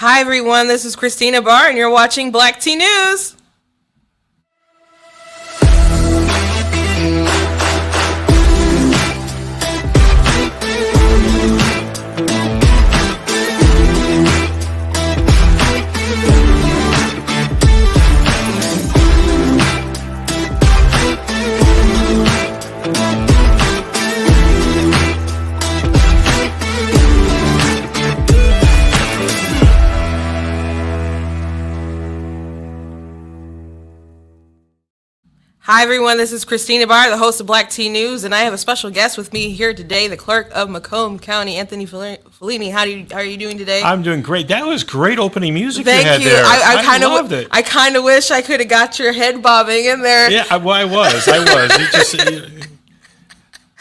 Hi everyone, this is Christina Barr and you're watching Black Tea News. Hi everyone, this is Christina Barr, the host of Black Tea News, and I have a special guest with me here today, the Clerk of Macomb County, Anthony Forlini. How are you doing today? I'm doing great. That was great opening music Thank you had you. there. I loved it. I kind of wish I could have got your head bobbing in there. Yeah, well, I was.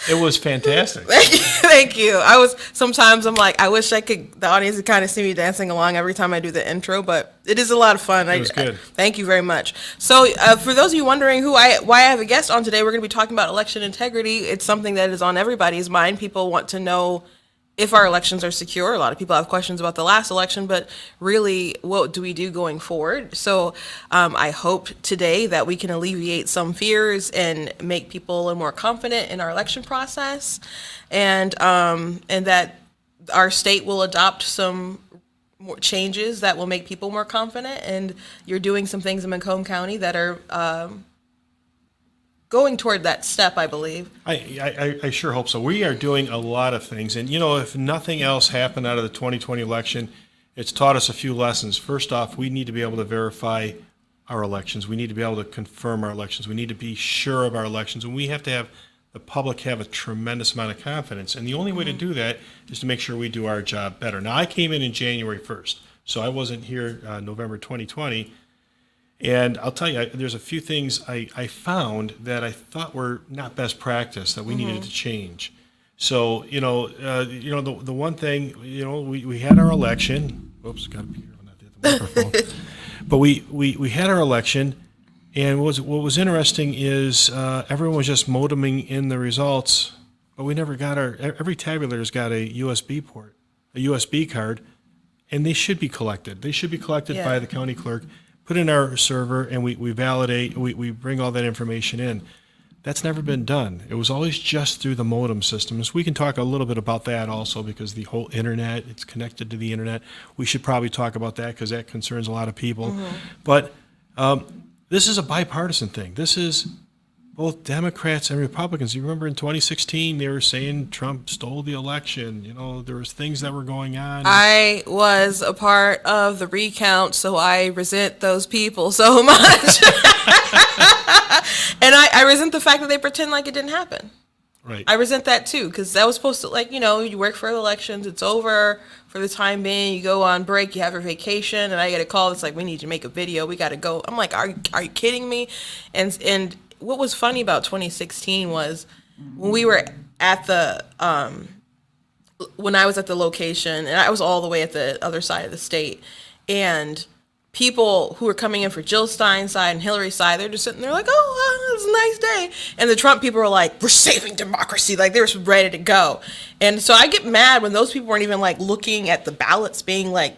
It was fantastic. Thank you. Sometimes I'm like, I wish the audience could kind of see me dancing along every time I do the intro, but it is a lot of fun. It was good. Thank you very much. So for those of you wondering why I have a guest on today, we're going to be talking about election integrity. It's something that is on everybody's mind. People want to know if our elections are secure. A lot of people have questions about the last election, but really, what do we do going forward? So I hope today that we can alleviate some fears and make people a little more confident in our election process, and that our state will adopt some more changes that will make people more confident. And you're doing some things in Macomb County that are going toward that step, I believe. I sure hope so. We are doing a lot of things. And, if nothing else happened out of the 2020 election, it's taught us a few lessons. First off, we need to be able to verify our elections. We need to be able to confirm our elections. We need to be sure of our elections. And we have to have the public have a tremendous amount of confidence. And the only way to do that is to make sure we do our job better. Now, I came in January 1st, so I wasn't here November 2020. And I'll tell you, there's a few things I found that I thought were not best practice that we needed to change. So, the one thing, we had our election. Oops, got to be here when I did the microphone. But we had our election, and what was interesting is everyone was just modeming in the results, but we never got every tabulator's got a USB port, a USB card, and they should be collected. They should be collected by the county clerk, put in our server, and we validate, we bring all that information in. That's never been done. It was always just through the modem systems. We can talk a little bit about that also, because the whole internet, it's connected to the internet. We should probably talk about that because that concerns a lot of people. But this is a bipartisan thing. This is both Democrats and Republicans. You remember in 2016, they were saying Trump stole the election. There was things that were going on. I was a part of the recount, so I resent those people so much. And I resent the fact that they pretend like it didn't happen. Right. I resent that too, because that was supposed to, you work for the elections, it's over for the time being, you go on break, you have your vacation, and I get a call, it's like, we need to make a video, we got to go. I'm like, are you kidding me? And what was funny about 2016 was when we were at the, when I was at the location, and I was all the way at the other side of the state, and people who were coming in for Jill Stein's side and Hillary's side, they're just sitting there like, oh, it was a nice day. And the Trump people were like, we're saving democracy. Like, they were ready to go. And so I get mad when those people weren't even like looking at the ballots, being like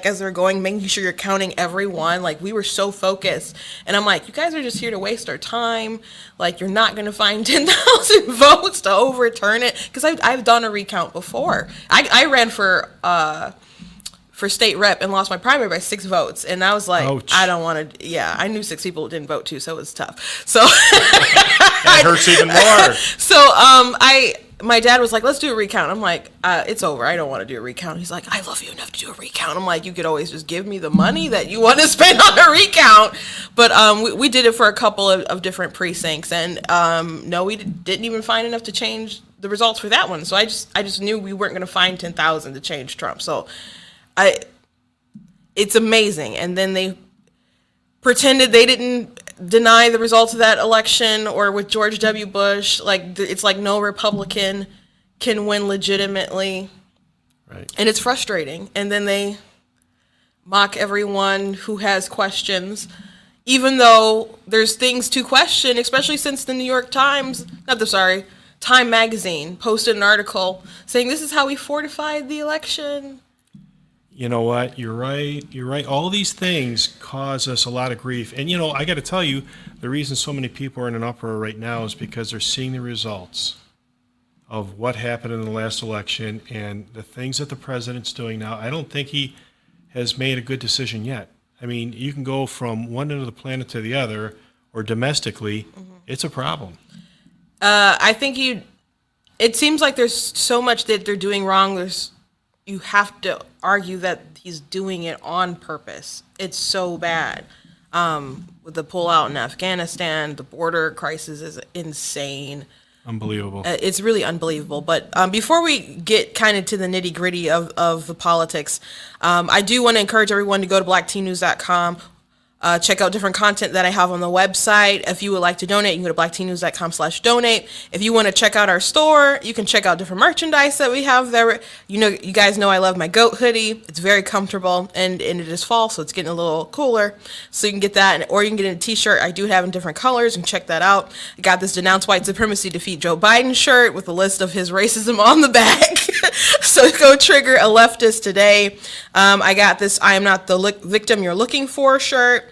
as they're going, making sure you're counting every one. Like, we were so focused. And I'm like, you guys are just here to waste our time. Like, you're not going to find 10,000 votes to overturn it. Because I've done a recount before. I ran for state rep and lost my primary by 6 votes. And I was like, ouch. I don't want to, I knew 6 people didn't vote too, so it was tough. So that hurts even more. So my dad was like, let's do a recount. I'm like, it's over. I don't want to do a recount. He's like, I love you enough to do a recount. I'm like, you could always just give me the money that you want to spend on a recount. But we did it for a couple of different precincts. And no, we didn't even find enough to change the results for that one. So I just knew we weren't going to find 10,000 to change Trump. So it's amazing. And then they pretended they didn't deny the results of that election, or with George W. Bush, it's like no Republican can win legitimately. Right. And it's frustrating. And then they mock everyone who has questions, even though there's things to question, especially since the New York Times, Time Magazine posted an article saying this is how we fortified the election. You know what? You're right. You're right. All these things cause us a lot of grief. And, I got to tell you, the reason so many people are in an uproar right now is because they're seeing the results of what happened in the last election and the things that the president's doing now. I don't think he has made a good decision yet. I mean, you can go from one end of the planet to the other, or domestically, it's a problem. I think it seems like there's so much that they're doing wrong. You have to argue that he's doing it on purpose. It's so bad. With the pullout in Afghanistan, the border crisis is insane. Unbelievable. It's really unbelievable. But before we get kind of to the nitty gritty of the politics, I do want to encourage everyone to go to blacktnews.com. Check out different content that I have on the website. If you would like to donate, you can go to blacktnews.com/donate. If you want to check out our store, you can check out different merchandise that we have there. You guys know I love my goat hoodie. It's very comfortable, and it is fall, so it's getting a little cooler. So you can get that, or you can get a t-shirt I do have in different colors, and check that out. I got this Denounce White Supremacy, Defeat Joe Biden shirt with a list of his racism on the back. So go trigger a leftist today. I got this I Am Not the Victim You're Looking For shirt.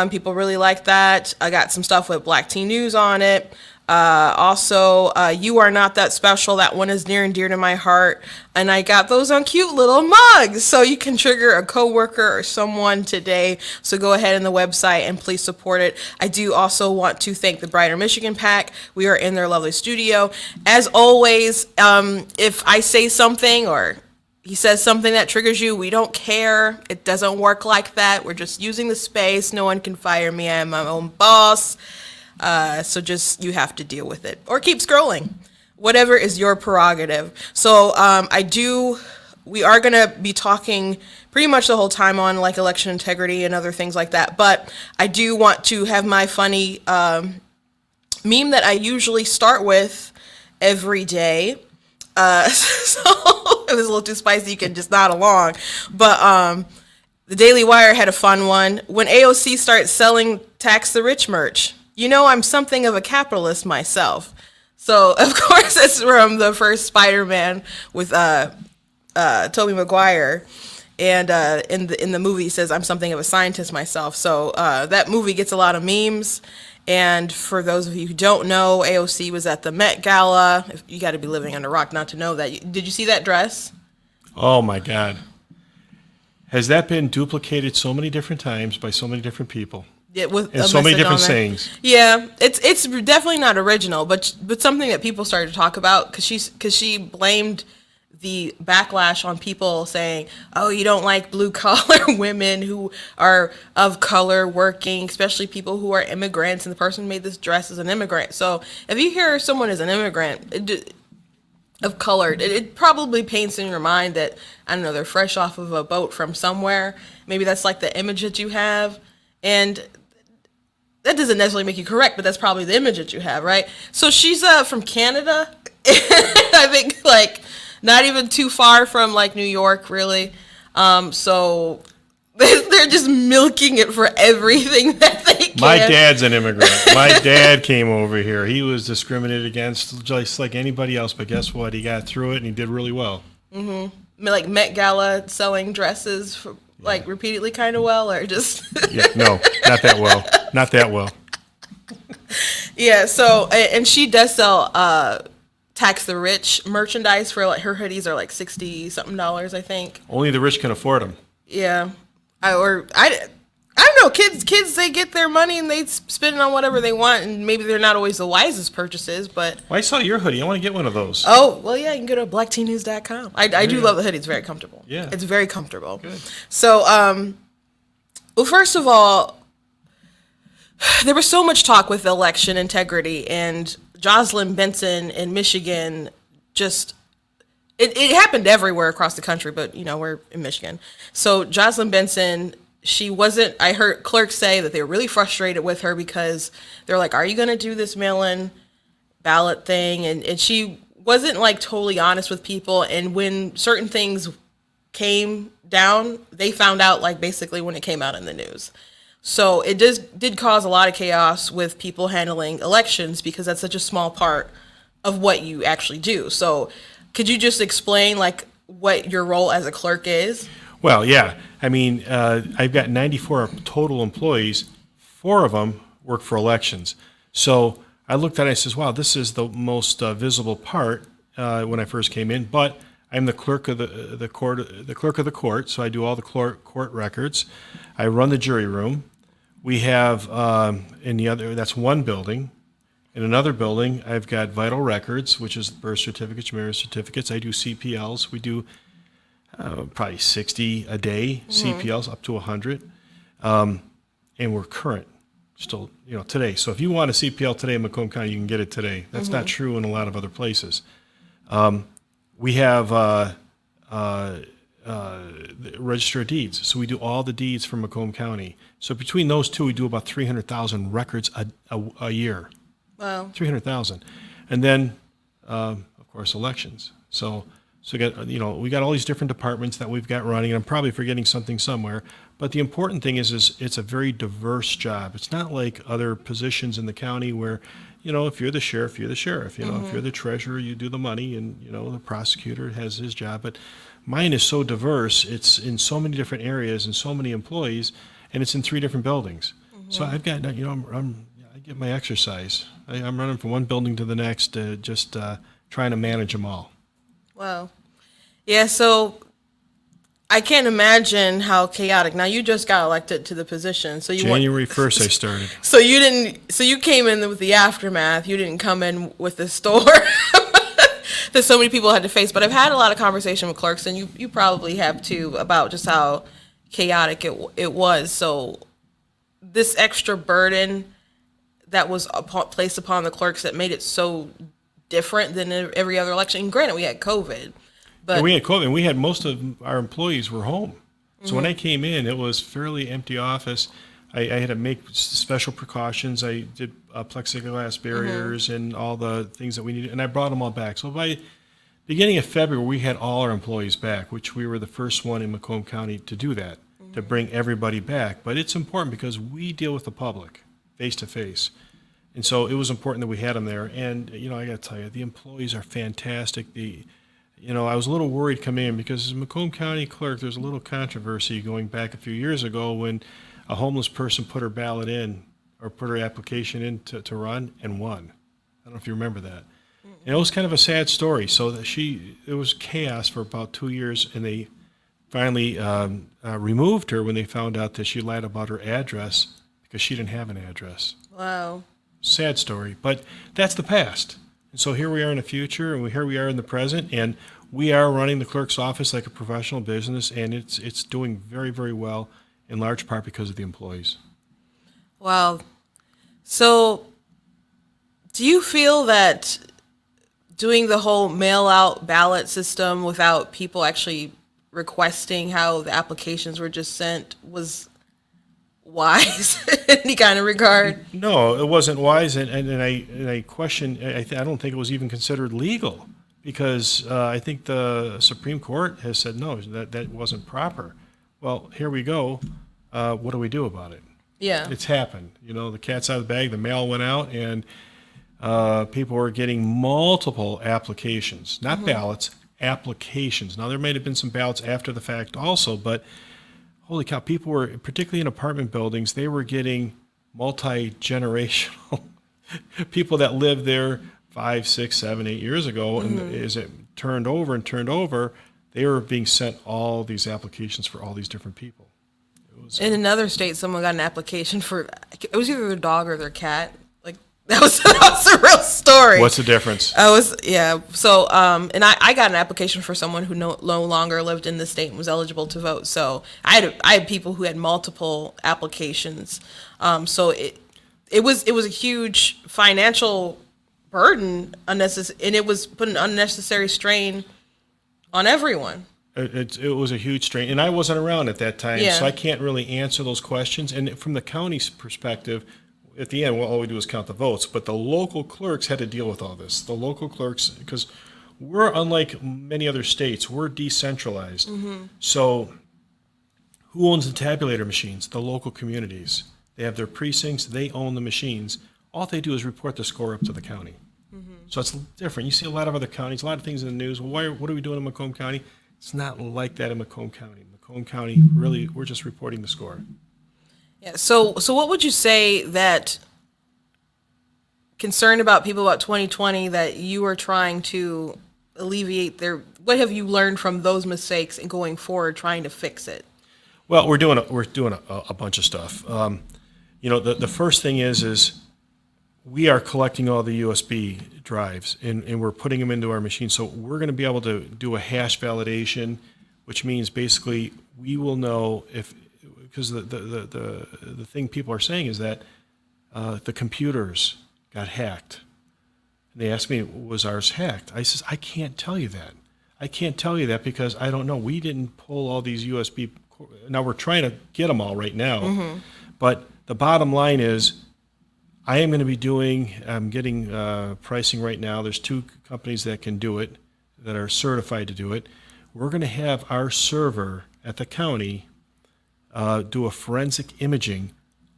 People really like that. I got some stuff with Black Teen News on it. Also, You Are Not That Special. That one is near and dear to my heart. And I got those on cute little mugs. So you can trigger a coworker or someone today. So go ahead on the website and please support it. I do also want to thank the Brighter Michigan PAC. We are in their lovely studio. As always, if I say something or he says something that triggers you, we don't care. It doesn't work like that. We're just using the space. No one can fire me. I'm my own boss. So just, you have to deal with it. Or keep scrolling. Whatever is your prerogative. So we are going to be talking pretty much the whole time on like election integrity and other things like that. But I do want to have my funny meme that I usually start with every day. So it was a little too spicy. You can just nod along. But the Daily Wire had a fun one. When AOC starts selling tax the rich merch, I'm something of a capitalist myself. So of course it's from the first Spider-Man with Tobey Maguire. And in the movie he says, I'm something of a scientist myself. So that movie gets a lot of memes. And for those of you who don't know, AOC was at the Met Gala. You got to be living under a rock not to know that. Did you see that dress? Oh, my God. Has that been duplicated so many different times by so many different people? Yeah, with and so many different sayings. Yeah, it's definitely not original, but something that people started to talk about because she blamed the backlash on people saying, oh, you don't like blue collar women who are of color working, especially people who are immigrants, and the person who made this dress is an immigrant. So if you hear someone is an immigrant of color, it probably paints in your mind that, I don't know, they're fresh off of a boat from somewhere. Maybe that's like the image that you have. And that doesn't necessarily make you correct, but that's probably the image that you have, right? So she's from Canada. I think like not even too far from like New York, really. So they're just milking it for everything that they can. My dad's an immigrant. My dad came over here. He was discriminated against just like anybody else, but guess what? He got through it and he did really well. Mm-hmm. Like Met Gala selling dresses for, like repeatedly kind of well, or just yeah, no, not that well. Not that well. Yeah, so and she does sell tax the rich merchandise for like her hoodies are like $60 something, I think. Only the rich can afford them. Yeah. I don't know, kids they get their money and they spend it on whatever they want, and maybe they're not always the wisest purchases, but well, I saw your hoodie. I want to get one of those. Oh, well, yeah, you can go to blacktnews.com. I do love the hoodie. It's very comfortable. Yeah. It's very comfortable. Good. So, well, first of all, there was so much talk with election integrity, and Jocelyn Benson in Michigan just, it happened everywhere across the country, but, we're in Michigan. So Jocelyn Benson, she wasn't, I heard clerks say that they were really frustrated with her because they're like, are you going to do this mail-in ballot thing? And she wasn't like totally honest with people. And when certain things came down, they found out like basically when it came out in the news. So it did cause a lot of chaos with people handling elections because that's such a small part of what you actually do. So could you just explain like what your role as a clerk is? Well, yeah. I mean, I've got 94 total employees. 4 of them work for elections. So I looked at it and I says, wow, this is the most visible part when I first came in. But I'm the clerk of the court, the clerk of the court. So I do all the court records. I run the jury room. We have in the other, that's one building. In another building, I've got vital records, which is birth certificates, marriage certificates. I do CPLs. We do probably 60 a day, CPLs up to 100. And we're current still, today. So if you want a CPL today in Macomb County, you can get it today. That's not true in a lot of other places. We have the Register of Deeds. So we do all the deeds for Macomb County. So between those two, we do about 300,000 records a year. Wow. 300,000. And then, of course, elections. So we got all these different departments that we've got running, and I'm probably forgetting something somewhere. But the important thing is it's a very diverse job. It's not like other positions in the county where, if you're the sheriff, you're the sheriff. If you're the treasurer, you do the money, and, the prosecutor has his job. But mine is so diverse. It's in so many different areas and so many employees, and it's in 3 different buildings. So I've got, I get my exercise. I'm running from one building to the next, just trying to manage them all. Wow. Yeah, so I can't imagine how chaotic. Now, you just got elected to the position. So January 1st I started. So you came in with the aftermath. You didn't come in with the storm that so many people had to face. But I've had a lot of conversation with clerks, and you probably have too, about just how chaotic it was. So this extra burden that was placed upon the clerks that made it so different than every other election. And granted, we had COVID, but we had COVID, and we had most of our employees were home. So when I came in, it was fairly empty office. I had to make special precautions. I did plexiglass barriers and all the things that we needed, and I brought them all back. So by beginning of February, we had all our employees back, which we were the first one in Macomb County to do that, to bring everybody back. But it's important because we deal with the public face to face. And so it was important that we had them there. And, I got to tell you, the employees are fantastic. I was a little worried coming in because as a Macomb County clerk, there's a little controversy going back a few years ago when a homeless person put her ballot in or put her application in to run and won. I don't know if you remember that. And it was kind of a sad story. So that it was chaos for about 2 years, and they finally removed her when they found out that she lied about her address because she didn't have an address. wow. Sad story, but that's the past. And so here we are in the future, and here we are in the present, and we are running the clerk's office like a professional business, and it's doing very, very well, in large part because of the employees. Wow. So do you feel that doing the whole mail-out ballot system without people actually requesting how the applications were just sent was wise in any kind of regard? No, it wasn't wise, and I question. I don't think it was even considered legal because I think the Supreme Court has said no, that wasn't proper. Well, here we go. What do we do about it? Yeah. It's happened. The cat's out of the bag. The mail went out, and people were getting multiple applications, not ballots, applications. Now, there may have been some ballots after the fact also, but holy cow, people were, particularly in apartment buildings, they were getting multi-generational people that lived there 5, 6, 7, 8 years ago, and as it turned over, they were being sent all these applications for all these different people. In another state, someone got an application for, it was either their dog or their cat. Like, that was a real story. What's the difference? So, and I got an application for someone who no longer lived in the state and was eligible to vote. So I had people who had multiple applications. So it was a huge financial burden, and it was put an unnecessary strain on everyone. It was a huge strain, and I wasn't around at that time, so I can't really answer those questions. And from the county's perspective, at the end, all we do is count the votes. But the local clerks had to deal with all this. The local clerks, because we're unlike many other states, we're decentralized. So who owns the tabulator machines? The local communities. They have their precincts. They own the machines. All they do is report the score up to the county. So it's different. You see a lot of other counties, a lot of things in the news. Well, what are we doing in Macomb County? It's not like that in Macomb County. Macomb County, really, we're just reporting the score. Yeah. So what would you say that concerned about people about 2020 that you are trying to alleviate their, what have you learned from those mistakes and going forward trying to fix it? Well, we're doing a bunch of stuff. The first thing is we are collecting all the USB drives and we're putting them into our machine. So we're going to be able to do a hash validation, which means basically we will know if, because the thing people are saying is that the computers got hacked. And they asked me, was ours hacked? I says, I can't tell you that. I can't tell you that because I don't know. We didn't pull all these USB. Now we're trying to get them all right now. But the bottom line is I am going to be I'm getting pricing right now. There's 2 companies that can do it, that are certified to do it. We're going to have our server at the county do a forensic imaging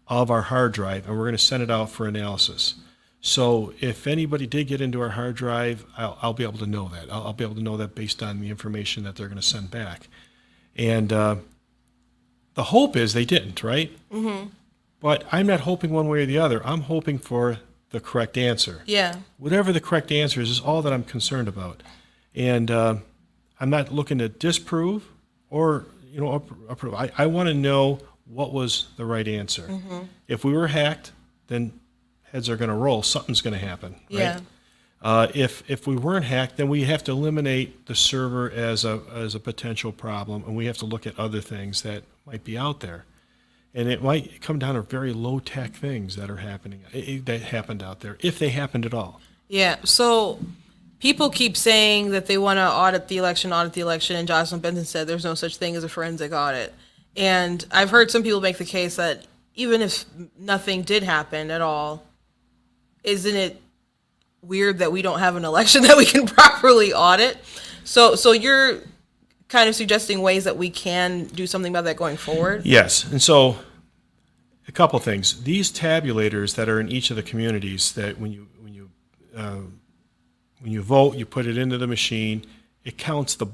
of our hard drive, and we're going to send it out for analysis. So if anybody did get into our hard drive, I'll be able to know that. I'll be able to know that based on the information that they're going to send back. And the hope is they didn't, right? But I'm not hoping one way or the other. I'm hoping for the correct answer. Yeah. Whatever the correct answer is all that I'm concerned about. And I'm not looking to disprove or approve. I want to know what was the right answer. If we were hacked, then heads are going to roll. Something's going to happen. Right? Yeah. If we weren't hacked, then we have to eliminate the server as a potential problem, and we have to look at other things that might be out there. And it might come down to very low-tech things that are happening, that happened out there, if they happened at all. Yeah. So people keep saying that they want to audit the election, and Jocelyn Benton said there's no such thing as a forensic audit. And I've heard some people make the case that even if nothing did happen at all, isn't it weird that we don't have an election that we can properly audit? So you're kind of suggesting ways that we can do something about that going forward? Yes. And so a couple things. These tabulators that are in each of the communities, that when you vote, you put it into the machine, it counts the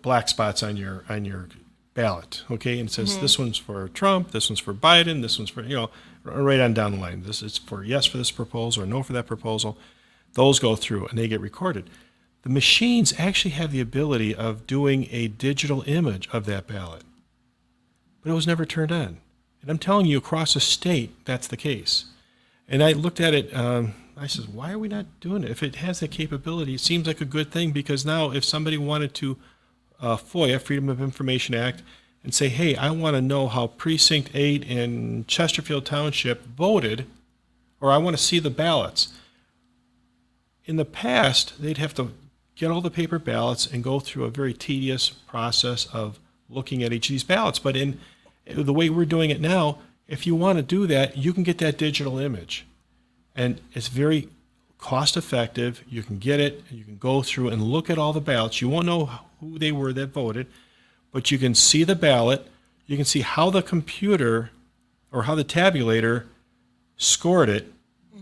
black spots on your ballot, okay? And it says this one's for Trump, this one's for Biden, this one's for, right on down the line. This is for yes for this proposal or no for that proposal. Those go through and they get recorded. The machines actually have the ability of doing a digital image of that ballot, but it was never turned on. And I'm telling you, across the state, that's the case. And I looked at it, I said, why are we not doing it? If it has that capability, it seems like a good thing, because now if somebody wanted to FOIA, Freedom of Information Act, and say, hey, I want to know how Precinct 8 in Chesterfield Township voted, or I want to see the ballots. In the past, they'd have to get all the paper ballots and go through a very tedious process of looking at each of these ballots. But in the way we're doing it now, if you want to do that, you can get that digital image. And it's very cost effective. You can get it, you can go through and look at all the ballots. You won't know who they were that voted, but you can see the ballot. You can see how the computer or how the tabulator scored it.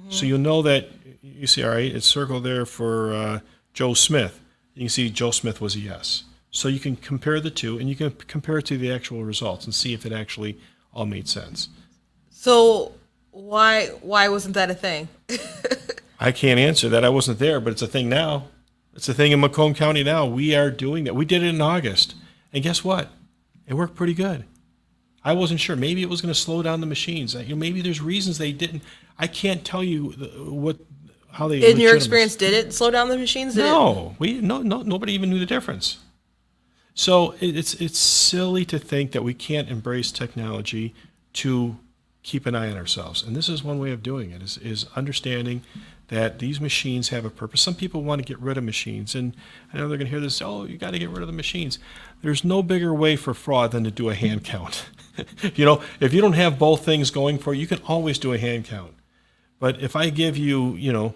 So you'll know that, you see, all right, it's circled there for Joe Smith. You can see Joe Smith was a yes. So you can compare the two, and you can compare it to the actual results and see if it actually all made sense. So why wasn't that a thing? I can't answer that. I wasn't there, but it's a thing now. It's a thing in Macomb County now. We are doing that. We did it in August. And guess what? It worked pretty good. I wasn't sure. Maybe it was going to slow down the machines. Maybe there's reasons they didn't. I can't tell you how they. In your experience, did it slow down the machines? No, nobody even knew the difference. So it's silly to think that we can't embrace technology to keep an eye on ourselves. And this is one way of doing it, is understanding that these machines have a purpose. Some people want to get rid of machines, and I know they're going to hear this, oh, you got to get rid of the machines. There's no bigger way for fraud than to do a hand count. If you don't have both things going for you, you can always do a hand count. But if I give you, a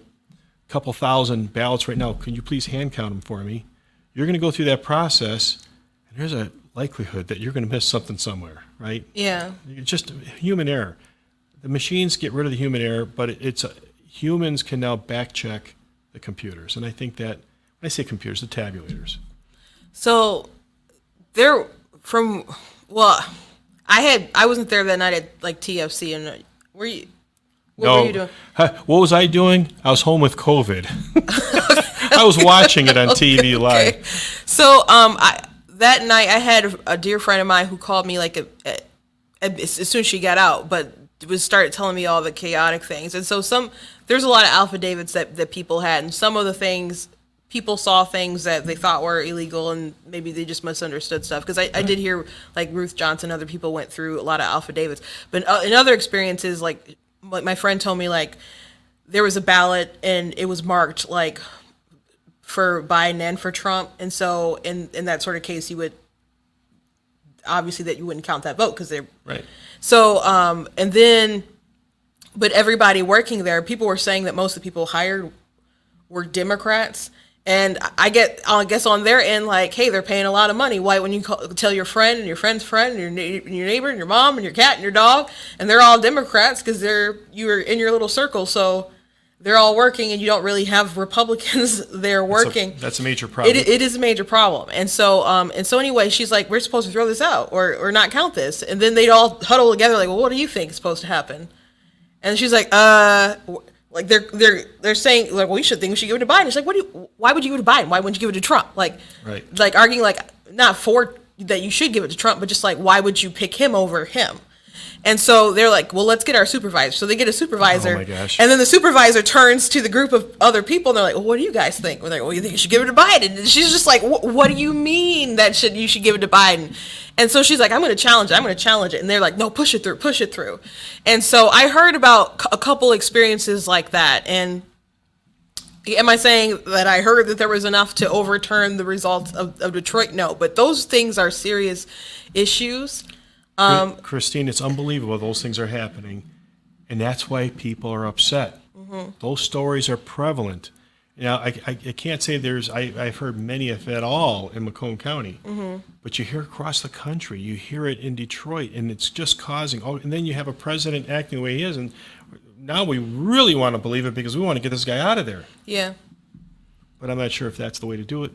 couple thousand ballots right now, can you please hand count them for me? You're going to go through that process, and there's a likelihood that you're going to miss something somewhere, right? Yeah. It's just human error. The machines get rid of the human error, but humans can now back check the computers. And I think that I say computers, the tabulators. So there from well, I wasn't there that night at like TFC, and were you? What were you doing? What was I doing? I was home with COVID. I was watching it on TV live. Okay. So that night I had a dear friend of mine who called me like as soon as she got out, but was started telling me all the chaotic things. And so there's a lot of affidavits that people had, and some of the things people saw things that they thought were illegal, and maybe they just misunderstood stuff. Because I did hear like Ruth Johnson, other people went through a lot of affidavits, but in other experiences, like my friend told me, like there was a ballot and it was marked like for Biden and for Trump, and so in that sort of case, you would obviously that you wouldn't count that vote because they're right. So and then, but everybody working there, people were saying that most of the people hired were Democrats, and I guess on their end, like, hey, they're paying a lot of money. Why, when you tell your friend and your friend's friend and your neighbor and your mom and your cat and your dog, and they're all Democrats because you're in your little circle, so they're all working, and you don't really have Republicans there working. That's a major problem. It is a major problem. And so anyway, she's like, we're supposed to throw this out or not count this. And then they'd all huddle together like, well, what do you think is supposed to happen? And she's like, like they're saying like, well, we should give it to Biden. She's like, why would you give it to Biden? Why wouldn't you give it to Trump? Like, right. Like arguing like not for that you should give it to Trump, but just like, why would you pick him over him? And so they're like, well, let's get our supervisor. So they get a supervisor. Oh my gosh. And then the supervisor turns to the group of other people and they're like, well, what do you guys think? We're like, well, you think you should give it to Biden? And she's just like, what do you mean that you should give it to Biden? And so she's like, I'm going to challenge it. And they're like, no, push it through. And so I heard about a couple experiences like that. And am I saying that I heard that there was enough to overturn the results of Detroit? No, but those things are serious issues. Christine, it's unbelievable those things are happening, and that's why people are upset. Mm-hmm. Those stories are prevalent. Now, I can't say I've heard many, if at all, in Macomb County, mm-hmm. but you hear across the country. You hear it in Detroit, and it's just causing. Oh, and then you have a president acting the way he is, and now we really want to believe it because we want to get this guy out of there. Yeah. But I'm not sure if that's the way to do it.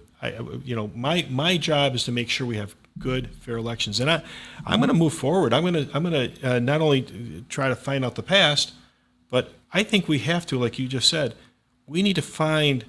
My job is to make sure we have good, fair elections, and I'm going to move forward. I'm going to not only try to find out the past, but I think we have to, like you just said, we need to find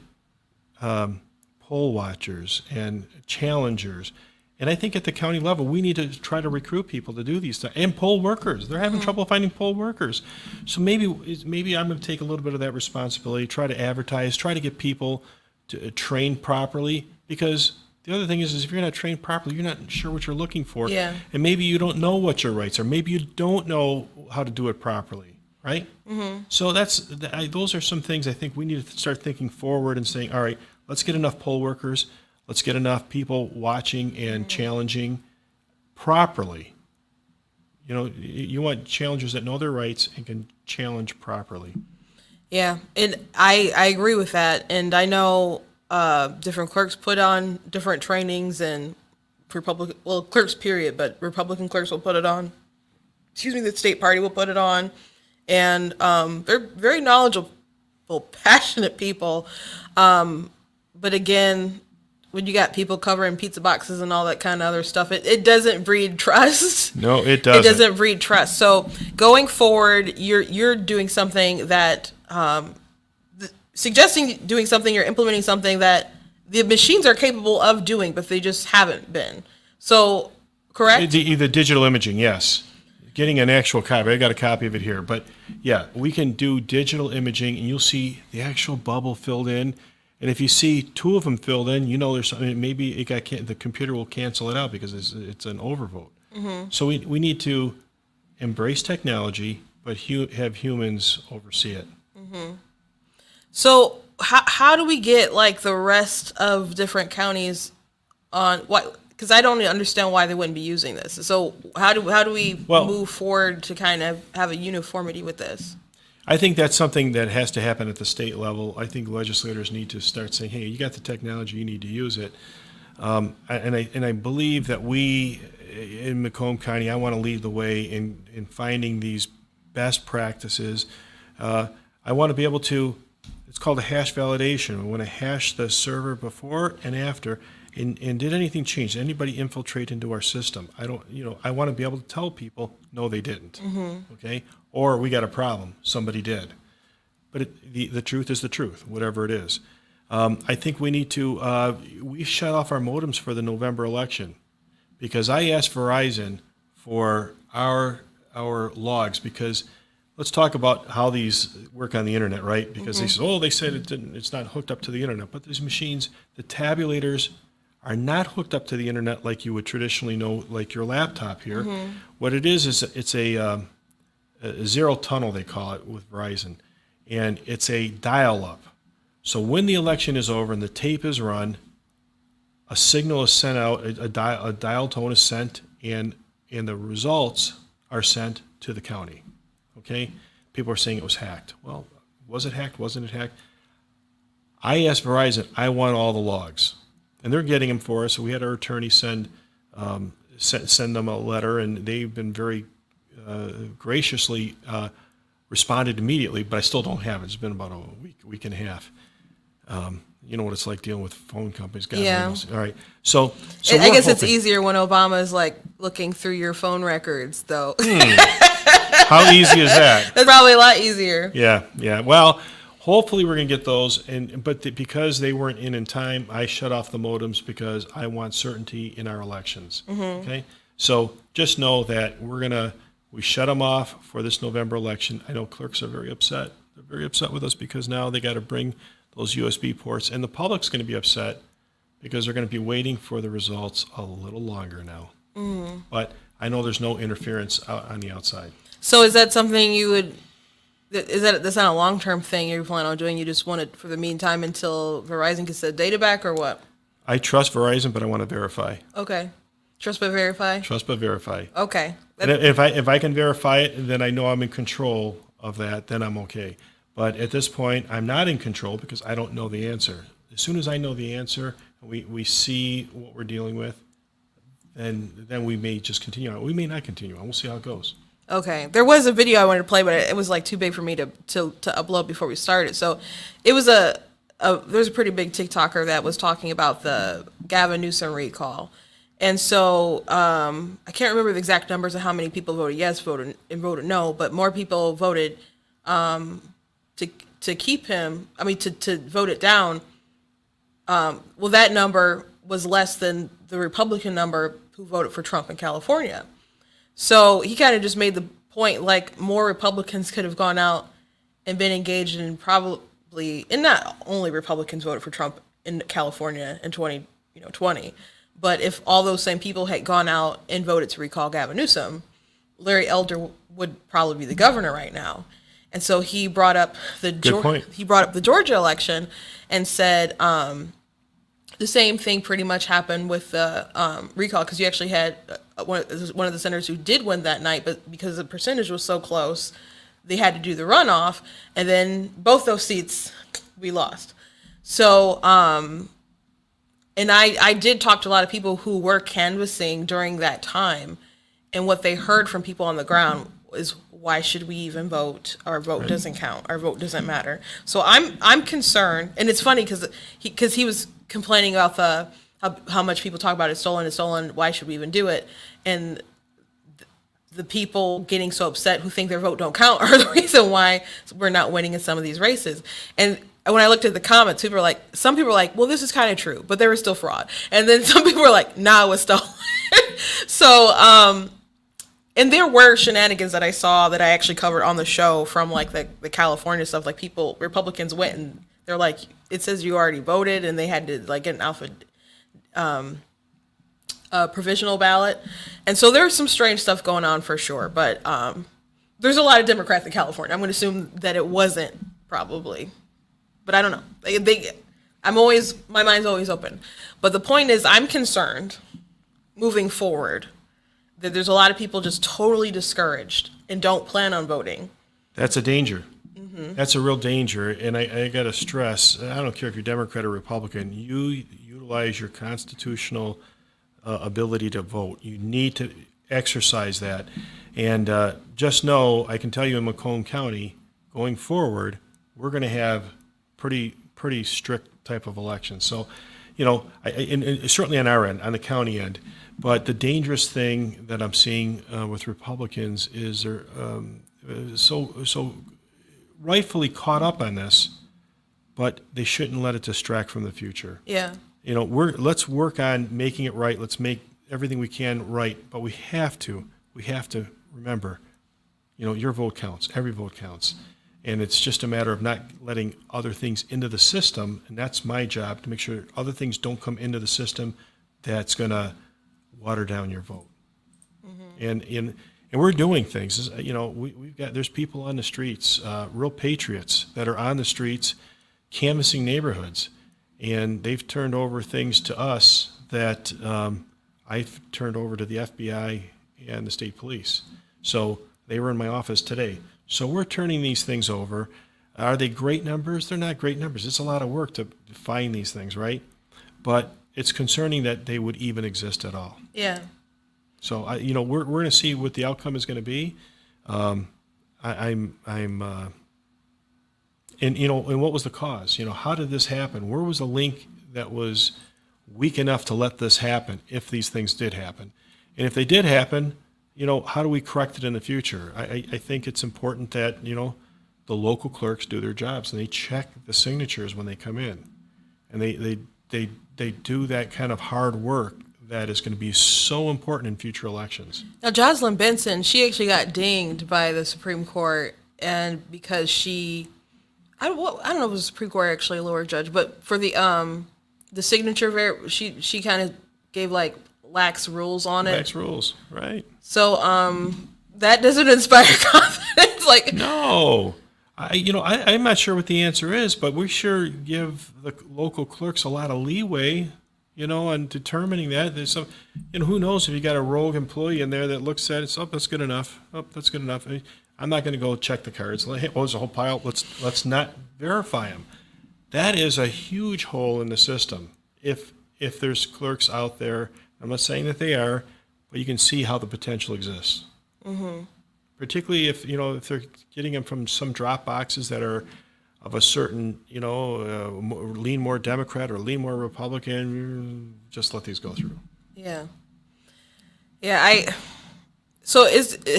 poll watchers and challengers, and I think at the county level we need to try to recruit people to do these things, and poll workers. They're having trouble finding poll workers, so maybe I'm going to take a little bit of that responsibility, try to advertise, try to get people to train properly, because the other thing is if you're not trained properly, you're not sure what you're looking for. Yeah. And maybe you don't know what your rights are. Maybe you don't know how to do it properly, right? Mm-hmm. So those are some things I think we need to start thinking forward and saying, all right, let's get enough poll workers. Let's get enough people watching and challenging properly. You want challengers that know their rights and can challenge properly. Yeah, and I agree with that. And I know different clerks put on different trainings, and clerks period, but Republican clerks will put it on. The state party will put it on. And they're very knowledgeable, passionate people. But again, when you got people covering pizza boxes and all that kind of other stuff, it doesn't breed trust. No, it doesn't. It doesn't breed trust. So going forward, you're doing something that suggesting doing something, you're implementing something that the machines are capable of doing, but they just haven't been. So, correct? The digital imaging, yes. Getting an actual copy. I got a copy of it here. But, yeah, we can do digital imaging, and you'll see the actual bubble filled in. And if you see two of them filled in, there's something. Maybe the computer will cancel it out because it's an overvote. Mm-hmm. So we need to embrace technology, but have humans oversee it. Mm-hmm. So how do we get like the rest of different counties on what? Because I don't understand why they wouldn't be using this. So how do we move forward to kind of have a uniformity with this? I think that's something that has to happen at the state level. I think legislators need to start saying, "Hey, you got the technology, you need to use it." And I believe that we in Macomb County, I want to lead the way in finding these best practices. I want to be able to. It's called a hash validation. We want to hash the server before and after. And did anything change? Did anybody infiltrate into our system? I don't, I want to be able to tell people, no, they didn't. Okay? Or we got a problem. Somebody did. But the truth is the truth, whatever it is. I think we need to, we shut off our modems for the November election because I asked Verizon for our logs because let's talk about how these work on the internet, right? Because they said it's not hooked up to the internet, but these machines, the tabulators are not hooked up to the internet like you would traditionally know, like your laptop here. What it is it's a zero tunnel, they call it with Verizon, and it's a dial-up. So when the election is over and the tape is run, a signal is sent out, a dial tone is sent, and the results are sent to the county. Okay? People are saying it was hacked. Well, was it hacked? Wasn't it hacked? I asked Verizon, I want all the logs. And they're getting them for us. So we had our attorney send them a letter, and they've been very graciously responded immediately, but I still don't have it. It's been about a week and a half. You know what it's like dealing with phone companies. God knows. All right. So I guess it's easier when Obama is like looking through your phone records, though. How easy is that? That's probably a lot easier. Yeah. Well, hopefully we're going to get those, but because they weren't in time, I shut off the modems because I want certainty in our elections. Okay, so just know that we shut them off for this November election. I know clerks are very upset. They're very upset with us because now they got to bring those USB ports, and the public's going to be upset because they're going to be waiting for the results a little longer now. But I know there's no interference on the outside. So is that something you would? That's not a long-term thing you plan on doing? You just want it for the meantime until Verizon gets the data back, or what? I trust Verizon, but I want to verify. Okay. Trust but verify? Trust but verify. Okay. And if I can verify it, and then I know I'm in control of that, then I'm okay. But at this point, I'm not in control because I don't know the answer. As soon as I know the answer, we see what we're dealing with, then we may just continue on. We may not continue on. We'll see how it goes. Okay. There was a video I wanted to play, but it was like too big for me to upload before we started. So it was there's a pretty big TikToker that was talking about the Gavin Newsom recall. And so I can't remember the exact numbers of how many people voted yes, voted no, but more people voted to keep him, to vote it down. Well, that number was less than the Republican number who voted for Trump in California. So he kind of just made the point, like, more Republicans could have gone out and been engaged in and not only Republicans voted for Trump in California in 2020, but if all those same people had gone out and voted to recall Gavin Newsom, Larry Elder would probably be the governor right now. And so he brought up the Georgia election and said the same thing pretty much happened with the recall, because you actually had one of the senators who did win that night, but because the percentage was so close, they had to do the runoff, and then both those seats we lost. So, and I did talk to a lot of people who were canvassing during that time, and what they heard from people on the ground is, why should we even vote? Our vote doesn't count. Our vote doesn't matter. So I'm concerned, and it's funny because he was complaining about how much people talk about it's stolen. Why should we even do it? And the people getting so upset who think their vote don't count are the reason why we're not winning in some of these races. And when I looked at the comments, some people were like, well, this is kind of true, but there was still fraud. And then some people were like, nah, it was stolen. So, and there were shenanigans that I saw that I actually covered on the show from like the California stuff. Like Republicans went and they're like, it says you already voted, and they had to like get an provisional ballot. And so there's some strange stuff going on for sure. But there's a lot of Democrats in California. I'm going to assume that it wasn't, probably. But I don't know. My mind's always open. But the point is, I'm concerned moving forward that there's a lot of people just totally discouraged and don't plan on voting. That's a danger. Mm-hmm. That's a real danger. And I got to stress, I don't care if you're Democrat or Republican, you utilize your constitutional ability to vote. You need to exercise that. And just know, I can tell you in Macomb County, going forward, we're going to have pretty strict type of election. So, and certainly on our end, on the county end. But the dangerous thing that I'm seeing with Republicans is they're so rightfully caught up on this, but they shouldn't let it distract from the future. Yeah. Let's work on making it right. Let's make everything we can right, but we have to remember, your vote counts. Every vote counts. And it's just a matter of not letting other things into the system, and that's my job, to make sure other things don't come into the system that's going to water down your vote. And we're doing things. There's people on the streets, real patriots that are on the streets canvassing neighborhoods, and they've turned over things to us that I've turned over to the FBI and the state police. So they were in my office today. So we're turning these things over. Are they great numbers? They're not great numbers. It's a lot of work to find these things, right? But it's concerning that they would even exist at all. Yeah. So we're going to see what the outcome is going to be. And what was the cause? How did this happen? Where was the link that was weak enough to let this happen if these things did happen? And if they did happen, how do we correct it in the future? I think it's important that, the local clerks do their jobs and they check the signatures when they come in. And they do that kind of hard work that is going to be so important in future elections. Now, Jocelyn Benson, she actually got dinged by the Supreme Court, and because I don't know if it was the Supreme Court, actually, a lower judge, but for the signature, she kind of gave lax rules on it. Lax rules, right? So that doesn't inspire confidence. No, I'm not sure what the answer is, but we sure give the local clerks a lot of leeway, on determining that. There's some, who knows if you got a rogue employee in there that looks at it, that's good enough. That's good enough. I'm not going to go check the cards. Hey, there's a whole pile. Let's not verify them. That is a huge hole in the system. If there's clerks out there, I'm not saying that they are, but you can see how the potential exists. Mm-hmm. Particularly if they're getting them from some drop boxes that are of a certain lean more Democrat or lean more Republican, just let these go through. Yeah. So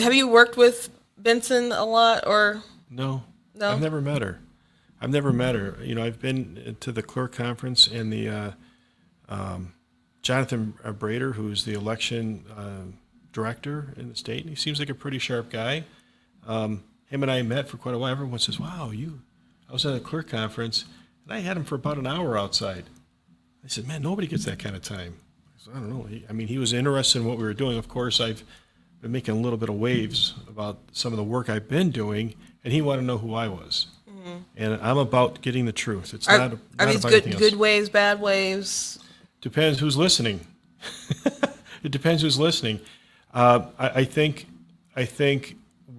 have you worked with Benson a lot, or? No. No? I've never met her. I've been to the clerk conference and the Jonathan Brader, who's the election director in the state, and he seems like a pretty sharp guy. Him and I met for quite a while. Everyone says, wow, I was at a clerk conference, and I had him for about an hour outside. I said, man, nobody gets that kind of time. I said, I don't know. He was interested in what we were doing. Of course, I've been making a little bit of waves about some of the work I've been doing, and he wanted to know who I was. Mm-hmm. And I'm about getting the truth. It's not these about anything else. Good waves, bad waves? Depends who's listening. It depends who's listening. I think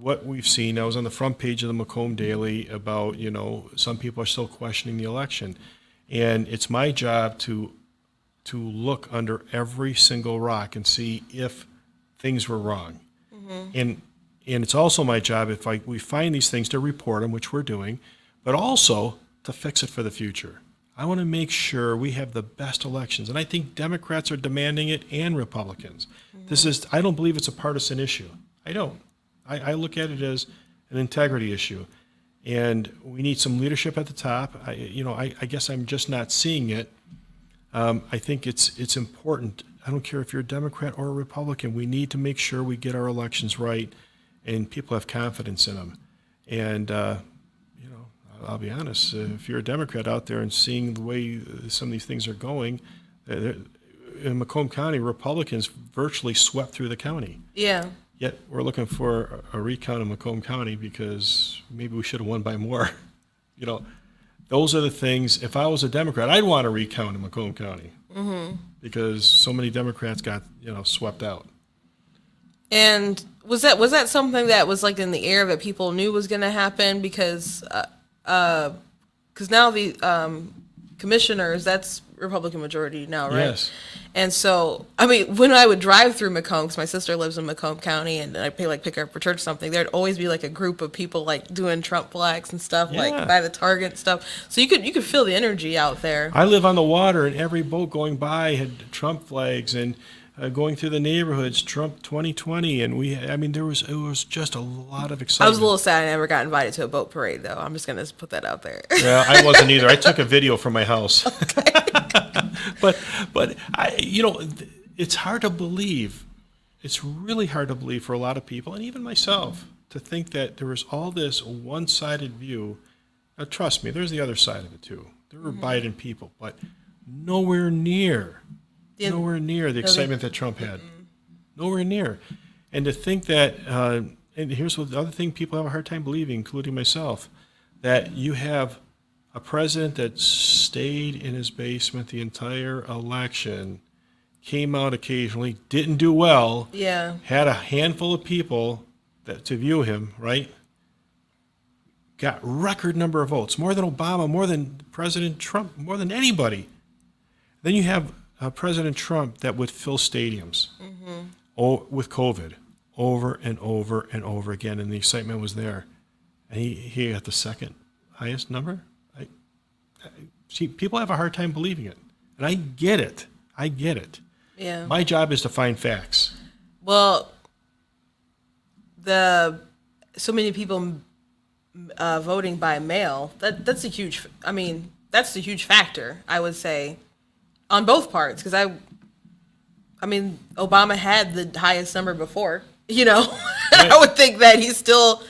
what we've seen, I was on the front page of the Macomb Daily about, some people are still questioning the election. And it's my job to look under every single rock and see if things were wrong. Mm-hmm. And it's also my job, if we find these things, to report them, which we're doing, but also to fix it for the future. I want to make sure we have the best elections. And I think Democrats are demanding it, and Republicans. Mm-hmm. I don't believe it's a partisan issue. I don't. I look at it as an integrity issue. And we need some leadership at the top. I guess I'm just not seeing it. I think it's important. I don't care if you're a Democrat or a Republican. We need to make sure we get our elections right and people have confidence in them. And, I'll be honest, if you're a Democrat out there and seeing the way some of these things are going, in Macomb County, Republicans virtually swept through the county. Yeah. Yet we're looking for a recount in Macomb County because maybe we should have won by more. Those are the things. If I was a Democrat, I'd want a recount in Macomb County. Mm-hmm. Because so many Democrats got swept out. And was that something that was in the air that people knew was going to happen? Because now commissioners, that's Republican majority now, right? Yes. And so, I mean, when I would drive through Macomb, because my sister lives in Macomb County, and I pick her up for church or something, there'd always be like a group of people like doing Trump flags and stuff, Yeah. like by the Target and stuff. So you could feel the energy out there. I live on the water, and every boat going by had Trump flags, and going through the neighborhoods, Trump 2020, and it was just a lot of excitement. I was a little sad I never got invited to a boat parade, though. I'm just gonna put that out there. Well, I wasn't either. I took a video from my house. but it's hard to believe. It's really hard to believe for a lot of people, and even myself, to think that there was all this one-sided view. Now, trust me, there's the other side of it too. There were Biden people, but nowhere near the excitement that Trump had. Nowhere near. And to think that, and here's what the other thing people have a hard time believing, including myself, that you have a president that stayed in his basement the entire election, came out occasionally, didn't do well, had a handful of people to view him, right? Got record number of votes, more than Obama, more than President Trump, more than anybody. Then you have President Trump that would fill stadiums with COVID over and over and over again, and the excitement was there. And he got the second highest number. See, people have a hard time believing it, and I get it. Yeah. My job is to find facts. Well, so many people voting by mail, that's a huge. I mean, that's a huge factor, I would say, on both parts, because I mean, Obama had the highest number before, Right. I would think that he's still.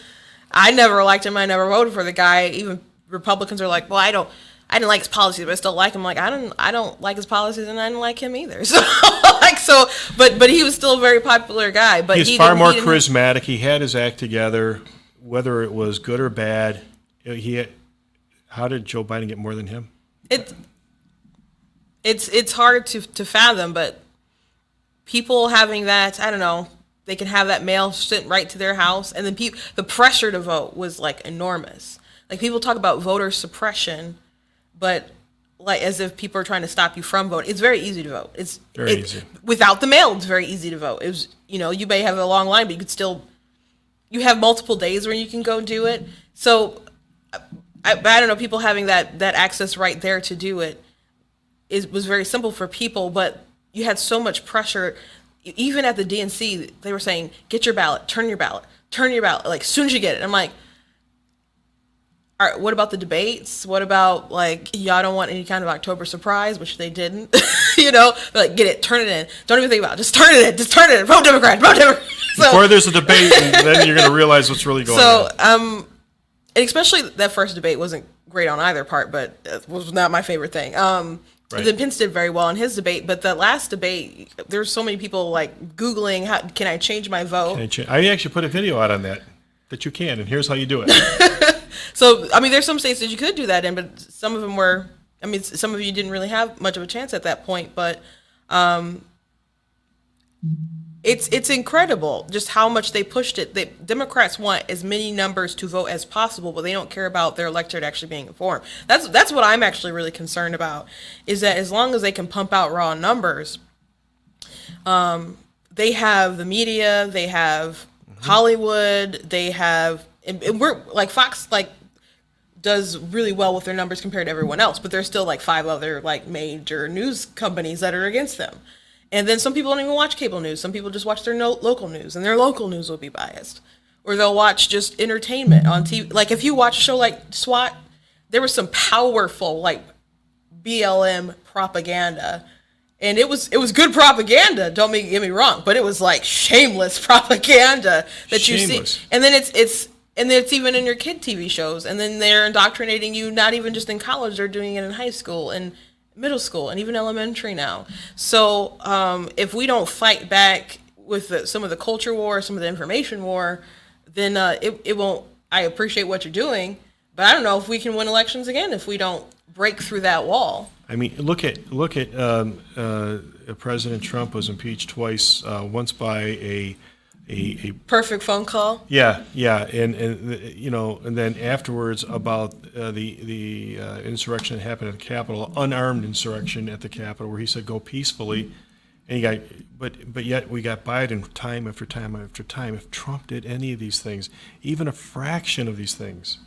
I never liked him. I never voted for the guy. Even Republicans are like, well, I didn't like his policies, but I still like him. Like, I don't like his policies, and I didn't like him either. So, but he was still a very popular guy. But he's far more charismatic. He had his act together, whether it was good or bad. How did Joe Biden get more than him? It's hard to fathom, but people having that, I don't know, they can have that mail sent right to their house, and then the pressure to vote was like enormous. Like, people talk about voter suppression, but like as if people are trying to stop you from voting. It's very easy to vote. It's very easy. Without the mail, it's very easy to vote. It was, you may have a long line, but you could still, you have multiple days where you can go do it. So I don't know, people having that access right there to do it was very simple for people, but you had so much pressure. Even at the DNC, they were saying, get your ballot, turn your ballot, like, as soon as you get it. I'm like, all right, what about the debates? What about, like, y'all don't want any kind of October surprise, which they didn't, like, get it, turn it in. Don't even think about it. Just turn it in. Vote Democrat. Before there's a debate, and then you're going to realize what's really going on. So, and especially that first debate wasn't great on either part, but it was not my favorite thing. Right. Then Pence did very well in his debate, but the last debate, there's so many people like Googling, how can I change my vote? I actually put a video out on that you can, and here's how you do it. So, I mean, there's some states that you could do that in, but some of them were, I mean, some of you didn't really have much of a chance at that point, but it's incredible just how much they pushed it. Democrats want as many numbers to vote as possible, but they don't care about their electorate actually being informed. That's what I'm actually really concerned about, is that as long as they can pump out raw numbers, they have the media, they have Hollywood, they have, and we're like Fox, like, does really well with their numbers compared to everyone else, but there's still like 5 other like major news companies that are against them. And then some people don't even watch cable news. Some people just watch their local news, and their local news will be biased. Or they'll watch just entertainment on TV. Like, if you watch a show like SWAT, there was some powerful, like, BLM propaganda. And it was good propaganda, don't get me wrong, but it was like shameless propaganda that you see. And then it's even in your kid TV shows. And then they're indoctrinating you, not even just in college, they're doing it in high school and middle school and even elementary now. So if we don't fight back with some of the culture war, some of the information war, then it won't. I appreciate what you're doing, but I don't know if we can win elections again if we don't break through that wall. I mean, look at President Trump was impeached twice, once by a a Perfect phone call. yeah, and then afterwards about the insurrection that happened at the Capitol, unarmed insurrection at the Capitol, where he said go peacefully, and but yet we got Biden time after time after time. If Trump did any of these things, even a fraction of these things,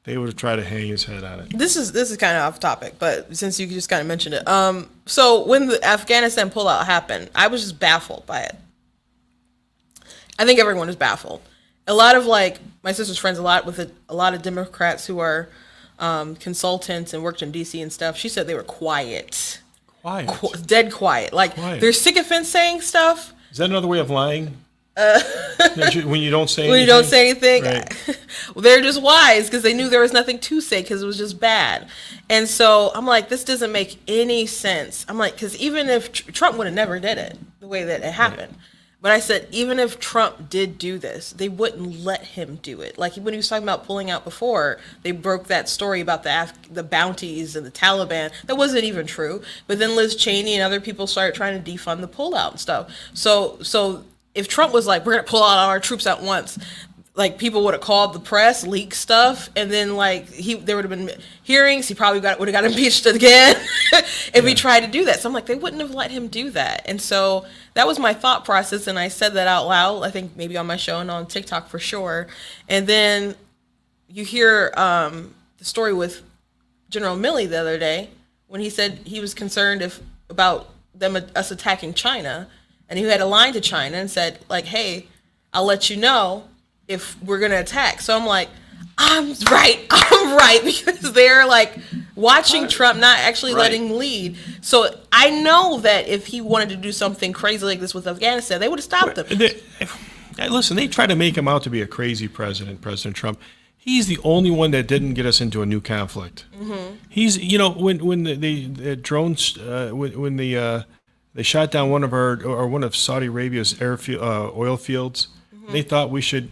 they would have tried to hang his head on it. This is kind of off topic, but since you just kind of mentioned it, so when the Afghanistan pullout happened, I was just baffled by it. I think everyone is baffled. A lot of my sister's friends, a lot of Democrats who are consultants and worked in DC and stuff. She said they were quiet, dead quiet. Quiet. They're sycophants saying stuff. Is that another way of lying? When you don't say anything? When you don't say anything, right. Well, they're just wise because they knew there was nothing to say because it was just bad. And so I'm like, this doesn't make any sense. I'm like, because even if Trump would have never did it the way that it happened. Right. But I said, even if Trump did do this, they wouldn't let him do it. Like when he was talking about pulling out before, they broke that story about the bounties and the Taliban. That wasn't even true. But then Liz Cheney and other people started trying to defund the pullout and stuff. So if Trump was like, we're going to pull out all our troops at once, like people would have called the press, leaked stuff, and then there would have been hearings. He probably would have got impeached again if he tried to do that. So I'm like, they wouldn't have let him do that. And so that was my thought process, and I said that out loud. I think maybe on my show and on TikTok for sure. And then you hear the story with General Milley the other day when he said he was concerned about us attacking China, and he had a line to China and said hey, I'll let you know if we're going to attack. So I'm like, I'm right, because they're watching Trump, not actually letting him lead. So I know that if he wanted to do something crazy like this with Afghanistan, they would have stopped him. Listen, they try to make him out to be a crazy president, President Trump. He's the only one that didn't get us into a new conflict. Mm-hmm. He's, when the drones, when they shot down one of Saudi Arabia's oil fields. They thought we should,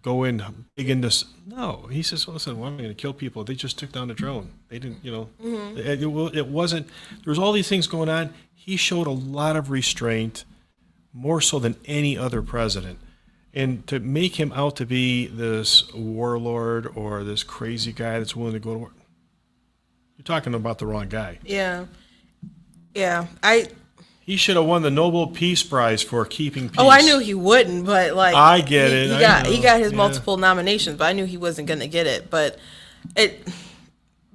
go in, dig into. No, he says, well, listen, well, I'm going to kill people. They just took down the drone. They didn't, it wasn't. There was all these things going on. He showed a lot of restraint, more so than any other president. And to make him out to be this warlord or this crazy guy that's willing to go to war, you're talking about the wrong guy. Yeah. He should have won the Nobel Peace Prize for keeping peace. Oh, I knew he wouldn't, but I get it. He got his multiple nominations, but I knew he wasn't going to get it. But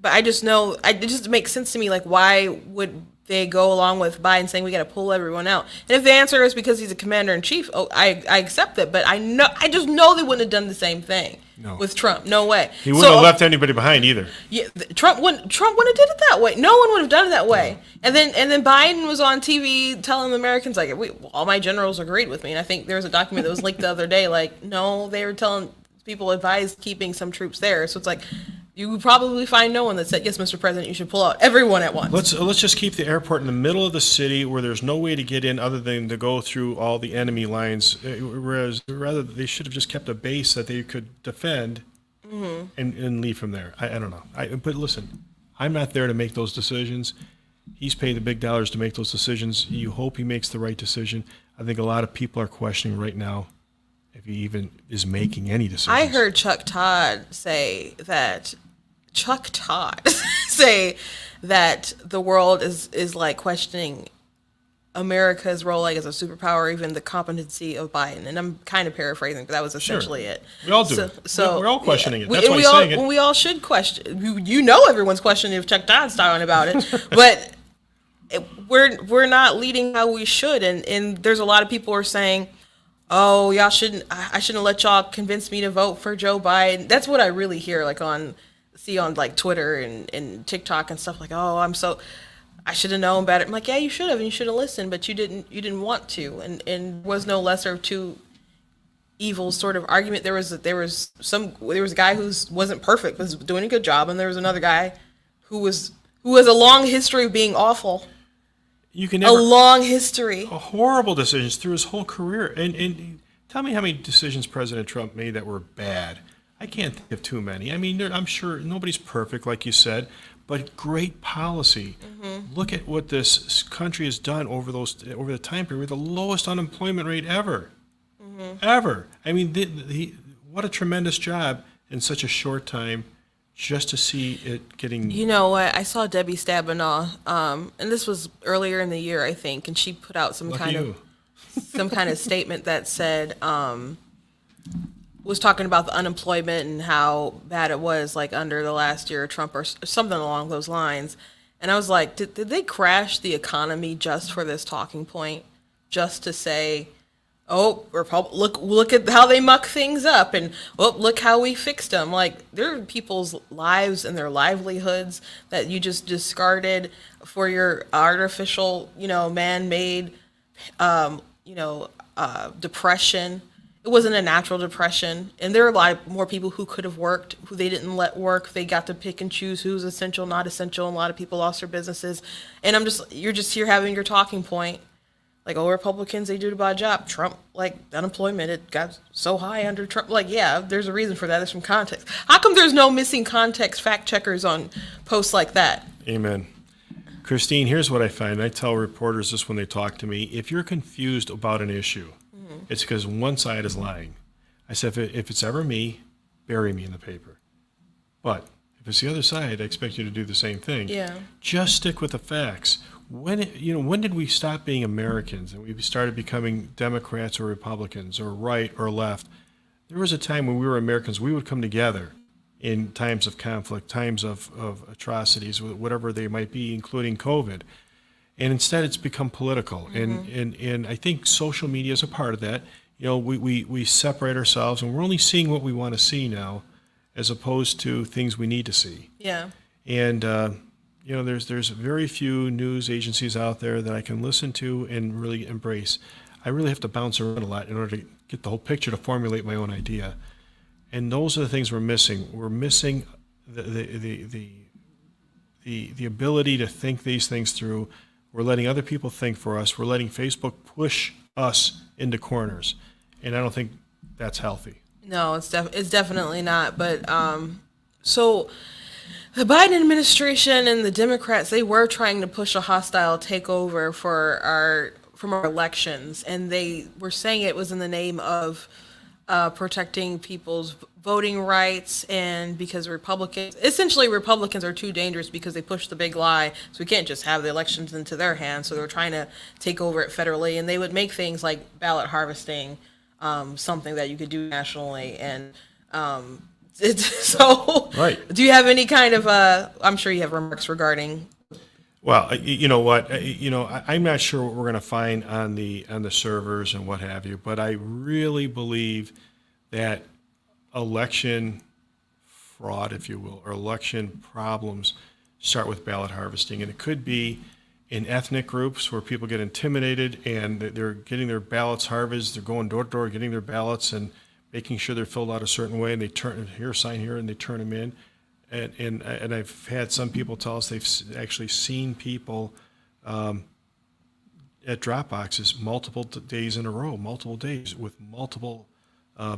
I just know it just makes sense to me. Why would they go along with Biden saying we got to pull everyone out? And if the answer is because he's a commander in chief, I accept it. But I just know they wouldn't have done the same thing with Trump. No way. He wouldn't have left anybody behind either. Yeah, Trump wouldn't have did it that way. No one would have done it that way. No. And then Biden was on TV telling the Americans all my generals agreed with me. And I think there was a document that was leaked the other day. No, they were telling people advised keeping some troops there. So it's you would probably find no one that said, yes, Mr. President, you should pull out everyone at once. Let's just keep the airport in the middle of the city where there's no way to get in other than to go through all the enemy lines, whereas rather they should have just kept a base that they could defend and leave from there. I don't know. But listen, I'm not there to make those decisions. He's paid the big dollars to make those decisions. You hope he makes the right decision. I think a lot of people are questioning right now if he even is making any decisions. I heard Chuck Todd say that the world is questioning America's role as a superpower, even the competency of Biden. And I'm kind of paraphrasing, but that was essentially it. We all do. So we're all questioning it. That's why he's saying it. We all should question. Everyone's questioning if Chuck Todd's talking about it, but we're not leading how we should. And there's a lot of people who are saying, oh, I shouldn't let y'all convince me to vote for Joe Biden. That's what I really hear on Twitter and TikTok and stuff I should have known better. I'm yeah, you should have, and you should have listened, but you didn't want to, and was no lesser of two evils sort of argument. There was a guy who wasn't perfect, was doing a good job, and there was another guy who has a long history of being awful. A long history. Horrible decisions through his whole career. And tell me how many decisions President Trump made that were bad. I can't think of too many. I mean, I'm sure nobody's perfect, like you said, but great policy. Mm-hmm. Look at what this country has done over the time period with the lowest unemployment rate ever. ever. I mean, what a tremendous job in such a short time, just to see it getting. You know what? I saw Debbie Stabenow, and this was earlier in the year, I think, and she put out Lucky you. some kind of statement that said, was talking about the unemployment and how bad it was, like under the last year of Trump or something along those lines. And I was like, did they crash the economy just for this talking point, just to say, oh, look at how they muck things up, and oh, look how we fixed them. Like, there are people's lives and their livelihoods that you just discarded for your artificial, man-made, depression. It wasn't a natural depression, and there are a lot more people who could have worked, who they didn't let work. They got to pick and choose who's essential, not essential, and a lot of people lost their businesses. And you're just here having your talking point. Like, oh, Republicans, they do a bad job. Trump, like, unemployment, it got so high under Trump. Like, yeah, there's a reason for that. There's some context. How come there's no missing context fact checkers on posts like that? Amen. Christine, here's what I find. I tell reporters this when they talk to me. If you're confused about an issue, it's because one side is lying. I said, if it's ever me, bury me in the paper. But if it's the other side, I expect you to do the same thing. Yeah. Just stick with the facts. When did we stop being Americans and we started becoming Democrats or Republicans or right or left? There was a time when we were Americans, we would come together in times of conflict, times of atrocities, whatever they might be, including COVID. And instead it's become political. And I think social media is a part of that. We separate ourselves and we're only seeing what we want to see now as opposed to things we need to see. Yeah. And there's very few news agencies out there that I can listen to and really embrace. I really have to bounce around a lot in order to get the whole picture to formulate my own idea. And those are the things we're missing. We're missing the ability to think these things through. We're letting other people think for us. We're letting Facebook push us into corners. And I don't think that's healthy. No, it's definitely not. But so the Biden administration and the Democrats, they were trying to push a hostile takeover from our elections, and they were saying it was in the name of protecting people's voting rights, and because Republicans are too dangerous because they push the big lie, so we can't just have the elections into their hands. So they were trying to take over it federally, and they would make things like ballot harvesting something that you could do nationally. And Right. Do you have any kind of I'm sure you have remarks regarding? Well, you know what? I'm not sure what we're going to find on the servers and what have you, but I really believe that election fraud, if you will, or election problems start with ballot harvesting, and it could be in ethnic groups where people get intimidated and they're getting their ballots harvested. They're going door to door, getting their ballots and making sure they're filled out a certain way, and they sign here, and they turn them in. And I've had some people tell us they've actually seen people at drop boxes multiple days in a row, multiple days with multiple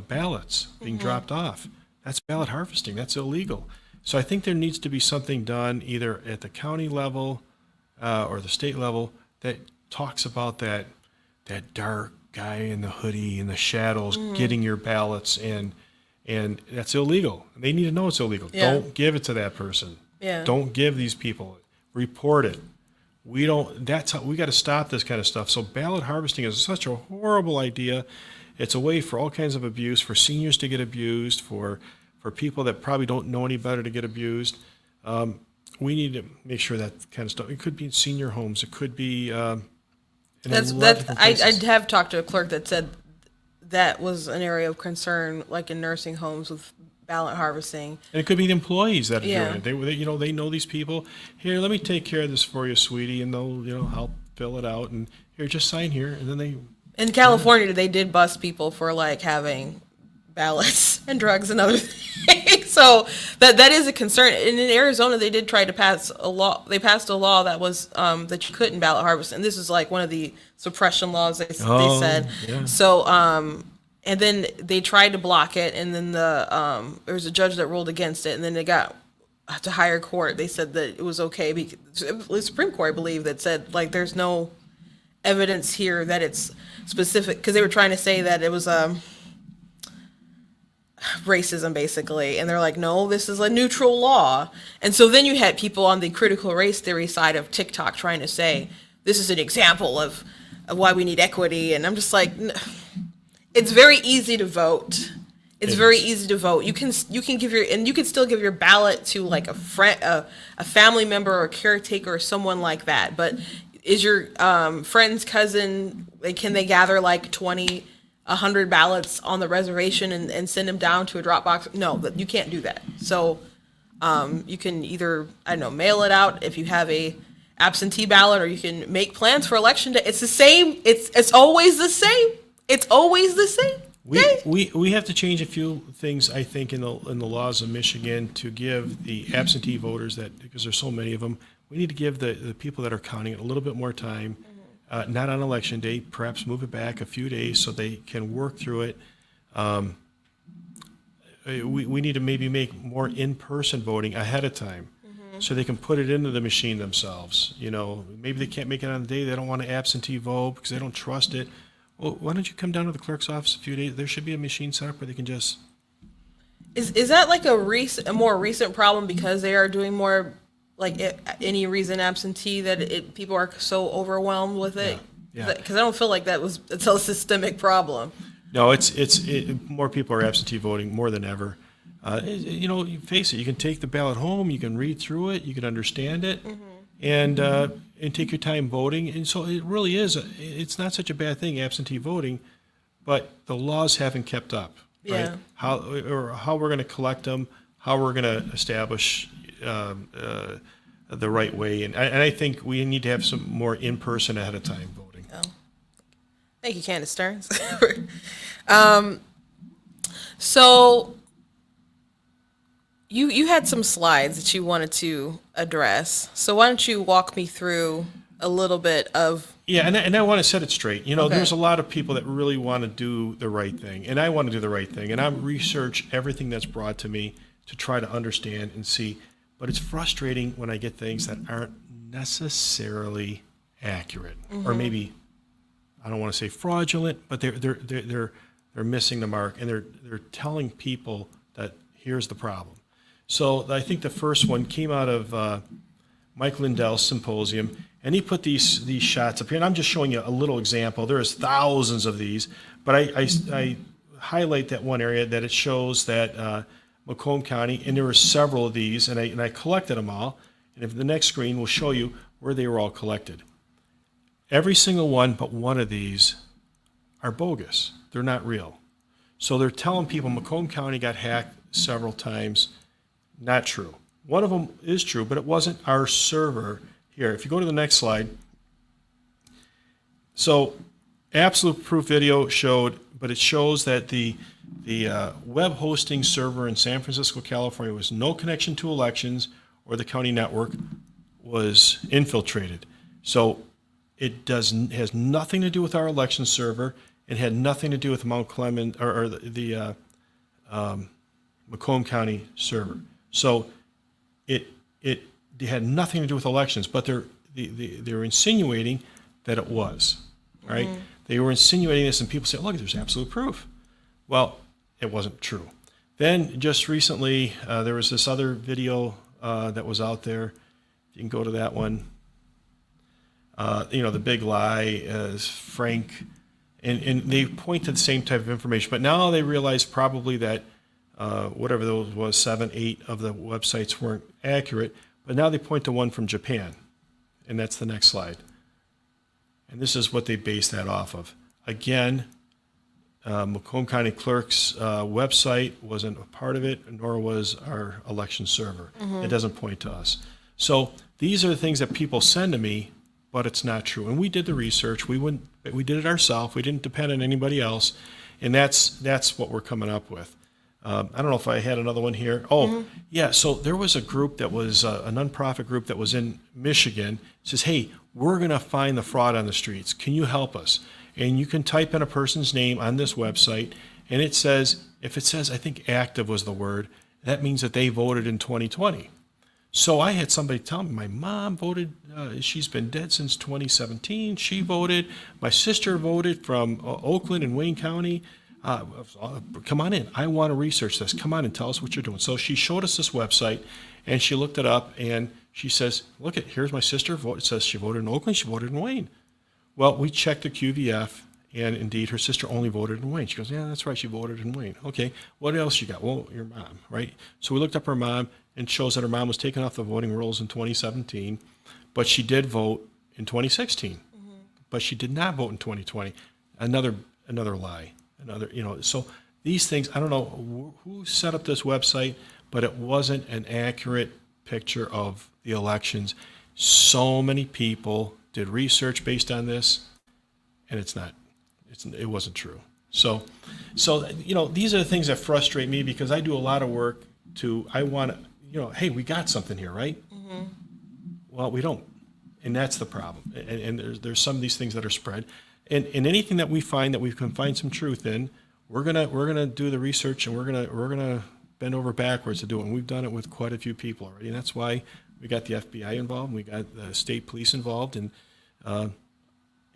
ballots being dropped off. That's ballot harvesting. That's illegal. So I think there needs to be something done either at the county level or the state level that talks about that dark guy in the hoodie in the shadows getting your ballots, and that's illegal. They need to know it's illegal. Yeah. Don't give it to that person. Yeah. Don't give these people. Report it. We got to stop this kind of stuff. So ballot harvesting is such a horrible idea. It's a way for all kinds of abuse, for seniors to get abused, for people that probably don't know any better to get abused. We need to make sure that kind of stuff. It could be in senior homes. It could be. I have talked to a clerk that said that was an area of concern, like in nursing homes with ballot harvesting. And it could be the employees that are doing it. They know these people. Here, let me take care of this for you, sweetie, and they'll help fill it out. And here, just sign here, and then they. In California, they did bust people for like having ballots and drugs and other things. So that is a concern. And in Arizona, they did try to pass a law. They passed a law that was that you couldn't ballot harvest, and this is like one of the suppression laws they said. Yeah. So and then they tried to block it, and then there was a judge that ruled against it, and then they got to higher court. They said that it was okay because the Supreme Court, I believe, that said like there's no evidence here that it's specific, because they were trying to say that it was racism basically, and they're like, no, this is a neutral law. And so then you had people on the critical race theory side of TikTok trying to say this is an example of why we need equity, and I'm just like, it's very easy to vote. It's very easy to vote. You can give your, and you can still give your ballot to like a friend, a family member or a caretaker or someone like that. But is your friend's cousin, like, can they gather like 20, 100 ballots on the reservation and send them down to a drop box? No, you can't do that. So you can either, I don't know, mail it out if you have a absentee ballot, or you can make plans for election day. It's the same. It's always the same. It's always the same. We have to change a few things, I think, in the laws of Michigan to give the absentee voters, that because there's so many of them, we need to give the people that are counting it a little bit more time, not on election day, perhaps move it back a few days so they can work through it. We need to maybe make more in-person voting ahead of time so they can put it into the machine themselves. You know, maybe they can't make it on the day, they don't want to absentee vote because they don't trust it. Well, why don't you come down to the clerk's office a few days? There should be a machine set up where they can just. Is that like a more recent problem because they are doing more like any reason absentee that people are so overwhelmed with it? Yeah. Because I don't feel like it's a systemic problem. No, more people are absentee voting more than ever. You know, you face it. You can take the ballot home. You can read through it. You can understand it, and take your time voting. And so it really is. It's not such a bad thing, absentee voting, but the laws haven't kept up. Right? Yeah. How we're going to collect them, how we're going to establish the right way, and I think we need to have some more in person ahead of time voting. Oh. Thank you, Candace Stearns. So you had some slides that you wanted to address. So why don't you walk me through a little bit of... Yeah, and I want to set it straight. You know, Okay. There's a lot of people that really want to do the right thing, and I want to do the right thing, and I research everything that's brought to me to try to understand and see. But it's frustrating when I get things that aren't necessarily accurate, or maybe, I don't want to say fraudulent, but they're missing the mark, and they're telling people that here's the problem. So I think the first one came out of Mike Lindell's symposium, and he put these shots up here, and I'm just showing you a little example. There's thousands of these, but I highlight that one area that it shows that Macomb County, and there were several of these, and I collected them all, and if the next screen will show you where they were all collected. Every single one but one of these are bogus. They're not real. So they're telling people Macomb County got hacked several times. Not true. One of them is true, but it wasn't our server. Here, if you go to the next slide. So Absolute Proof video showed, but it shows that the web hosting server in San Francisco, California was no connection to elections, or the county network was infiltrated. So it has nothing to do with our election server. It had nothing to do with Mount Clement or the Macomb County server. So it had nothing to do with elections, but they're insinuating that it was, right? They were insinuating this, and people say, look, there's absolute proof. Well, it wasn't true. Then just recently, there was this other video that was out there. You can go to that one. The big lie is Frank, and they point to the same type of information, but now they realize probably that whatever those was, 7, 8 of the websites weren't accurate, but now they point to one from Japan, and that's the next slide. And this is what they base that off of. Again, Macomb County Clerk's website wasn't a part of it, nor was our election server. It doesn't point to us. So these are the things that people send to me, but it's not true. And we did the research. We did it ourselves. We didn't depend on anybody else, and that's what we're coming up with. I don't know if I had another one here. Oh, yeah. So there was a group that was a nonprofit group that was in Michigan. It says, hey, we're going to find the fraud on the streets. Can you help us? And you can type in a person's name on this website, and it says, if it says, I think active was the word, that means that they voted in 2020. So I had somebody tell me my mom voted. She's been dead since 2017. She voted. My sister voted from Oakland and Wayne County. Come on in. I want to research this. Come on and tell us what you're doing. So she showed us this website, and she looked it up, and she says, "Look at here's my sister vote. It says she voted in Oakland. She voted in Wayne." Well, we checked the QVF, and indeed, her sister only voted in Wayne. She goes, "Yeah, that's right. She voted in Wayne." Okay, what else you got? Well, your mom, right? So we looked up her mom, and it shows that her mom was taken off the voting rolls in 2017, but she did vote in 2016. But she did not vote in 2020. Another lie. So these things, I don't know who set up this website, but it wasn't an accurate picture of the elections. So many people did research based on this, and it wasn't true. So these are the things that frustrate me because I do a lot of work I want to, hey, we got something here, right? Well, we don't. And that's the problem. And there's some of these things that are spread. And anything that we find that we can find some truth in, we're gonna do the research, and we're gonna bend over backwards to do it. And we've done it with quite a few people already. And that's why we got the FBI involved, and we got the state police involved, and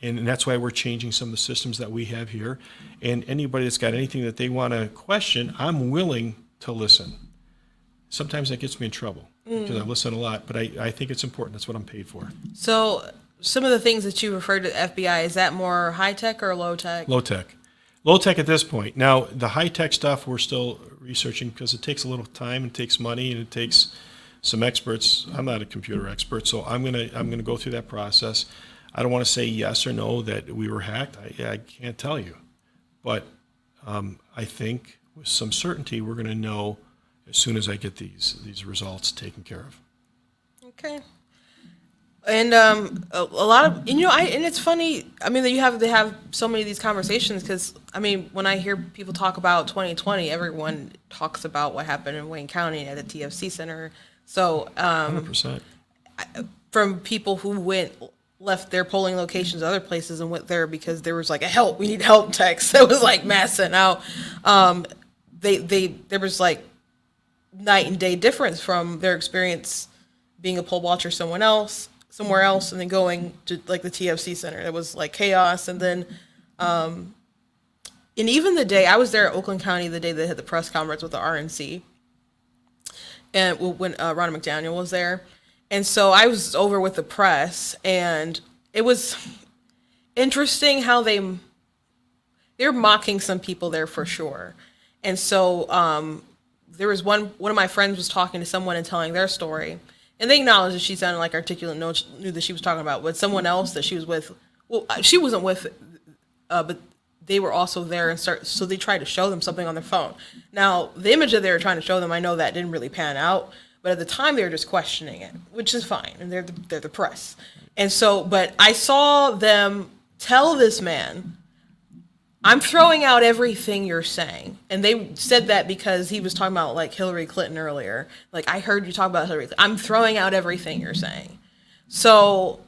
that's why we're changing some of the systems that we have here. And anybody that's got anything that they want to question, I'm willing to listen. Sometimes that gets me in trouble because I listen a lot, but I think it's important. That's what I'm paid for. So some of the things that you referred to the FBI, is that more high tech or low tech? Low tech. Low tech at this point. Now, the high tech stuff we're still researching because it takes a little time, it takes money, and it takes some experts. I'm not a computer expert, so I'm gonna go through that process. I don't want to say yes or no that we were hacked. I can't tell you, but I think with some certainty we're going to know as soon as I get these results taken care of. Okay. And a lot of, and it's funny. I mean, they have so many of these conversations because I mean, when I hear people talk about 2020, everyone talks about what happened in Wayne County at the TFC Center. So 100%. From people who left their polling locations other places and went there because there was like we need help text that was like mass sent out. There was like night and day difference from their experience being a poll watcher somewhere else, and then going to like the TFC Center. It was like chaos. And then, and even the day I was there at Oakland County, the day they had the press conference with the RNC, and when Ron McDaniel was there. And so I was over with the press, and it was interesting how they're mocking some people there for sure. And so there was one of my friends was talking to someone and telling their story, and they acknowledged that she sounded like articulate, knew that she was talking about, but someone else that she was with, well, she wasn't with, but they were also there, and so they tried to show them something on their phone. Now, the image that they were trying to show them, I know that didn't really pan out. But at the time, they were just questioning it, which is fine, and they're the press. And so, but I saw them tell this man, "I'm throwing out everything you're saying," and they said that because he was talking about like Hillary Clinton earlier. Like, I heard you talk about Hillary Clinton. I'm throwing out everything you're saying. So,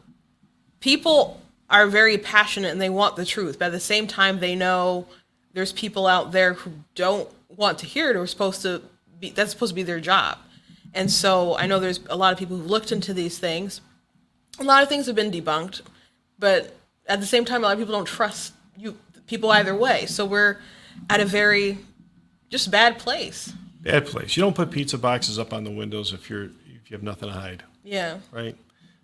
people are very passionate and they want the truth, but at the same time, they know there's people out there who don't want to hear it or that's supposed to be their job. And so I know there's a lot of people who've looked into these things. A lot of things have been debunked, but at the same time, a lot of people don't trust people either way. So we're at a very just bad place. Bad place. You don't put pizza boxes up on the windows if you have nothing to hide. Yeah. Right.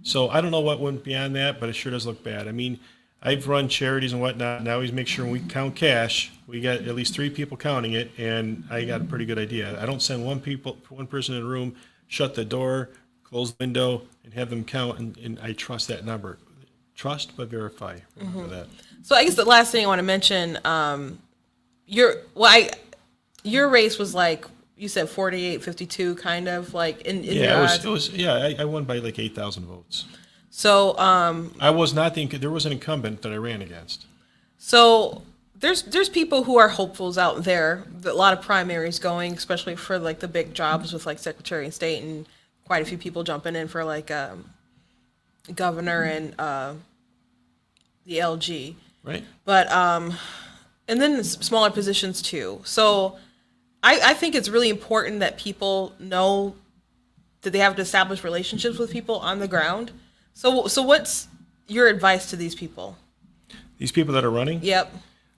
So I don't know what went beyond that, but it sure does look bad. I mean, I've run charities and whatnot, and I always make sure when we count cash, we got at least 3 people counting it, and I got a pretty good idea. I don't send one person in a room, shut the door, close the window, and have them count, and I trust that number. Trust but verify. Remember that. So I guess the last thing I want to mention, your race was like, you said 48-52, kind of like in your odds. I won by like 8,000 votes. So I was not there was an incumbent that I ran against. So there's people who are hopefuls out there. A lot of primaries going, especially for like the big jobs with like Secretary of State, and quite a few people jumping in for like governor and the LG. Right. But and then smaller positions too. So I think it's really important that people know did they have to establish relationships with people on the ground? So what's your advice to these people? These people that are running? Yep.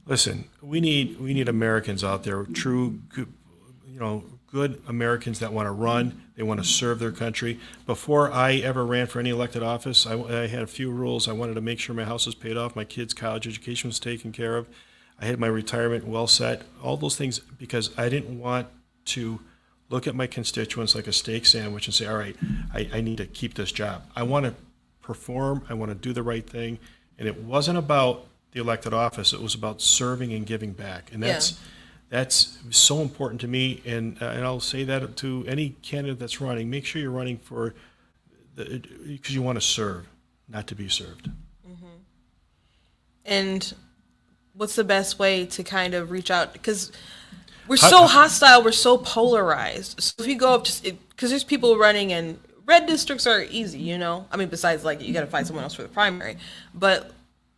Listen, we need Americans out there, true, good Americans that want to run. They want to serve their country. Before I ever ran for any elected office, I had a few rules. I wanted to make sure my house was paid off, my kids' college education was taken care of. I had my retirement well set, all those things, because I didn't want to look at my constituents like a steak sandwich and say, all right, I need to keep this job. I want to perform. I want to do the right thing. And it wasn't about the elected office. It was about serving and giving back. And that's so important to me. And I'll say that to any candidate that's running. Make sure you're running because you want to serve, not to be served. Mm-hmm. And what's the best way to kind of reach out? Because we're so hostile, we're so polarized. So if you go up, because there's people running in red districts are easy, I mean, besides like you got to find someone else for the primary, but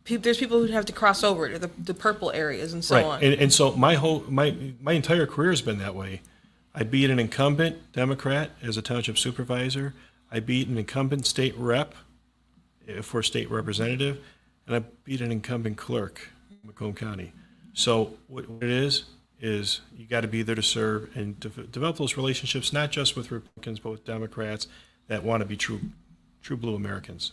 there's people who have to cross over to the purple areas and so on. And so my entire career has been that way. I beat an incumbent Democrat as a township supervisor. I beat an incumbent state rep for state representative, and I beat an incumbent clerk in Macomb County. So what it is you got to be there to serve and develop those relationships, not just with Republicans, but with Democrats that want to be true blue Americans.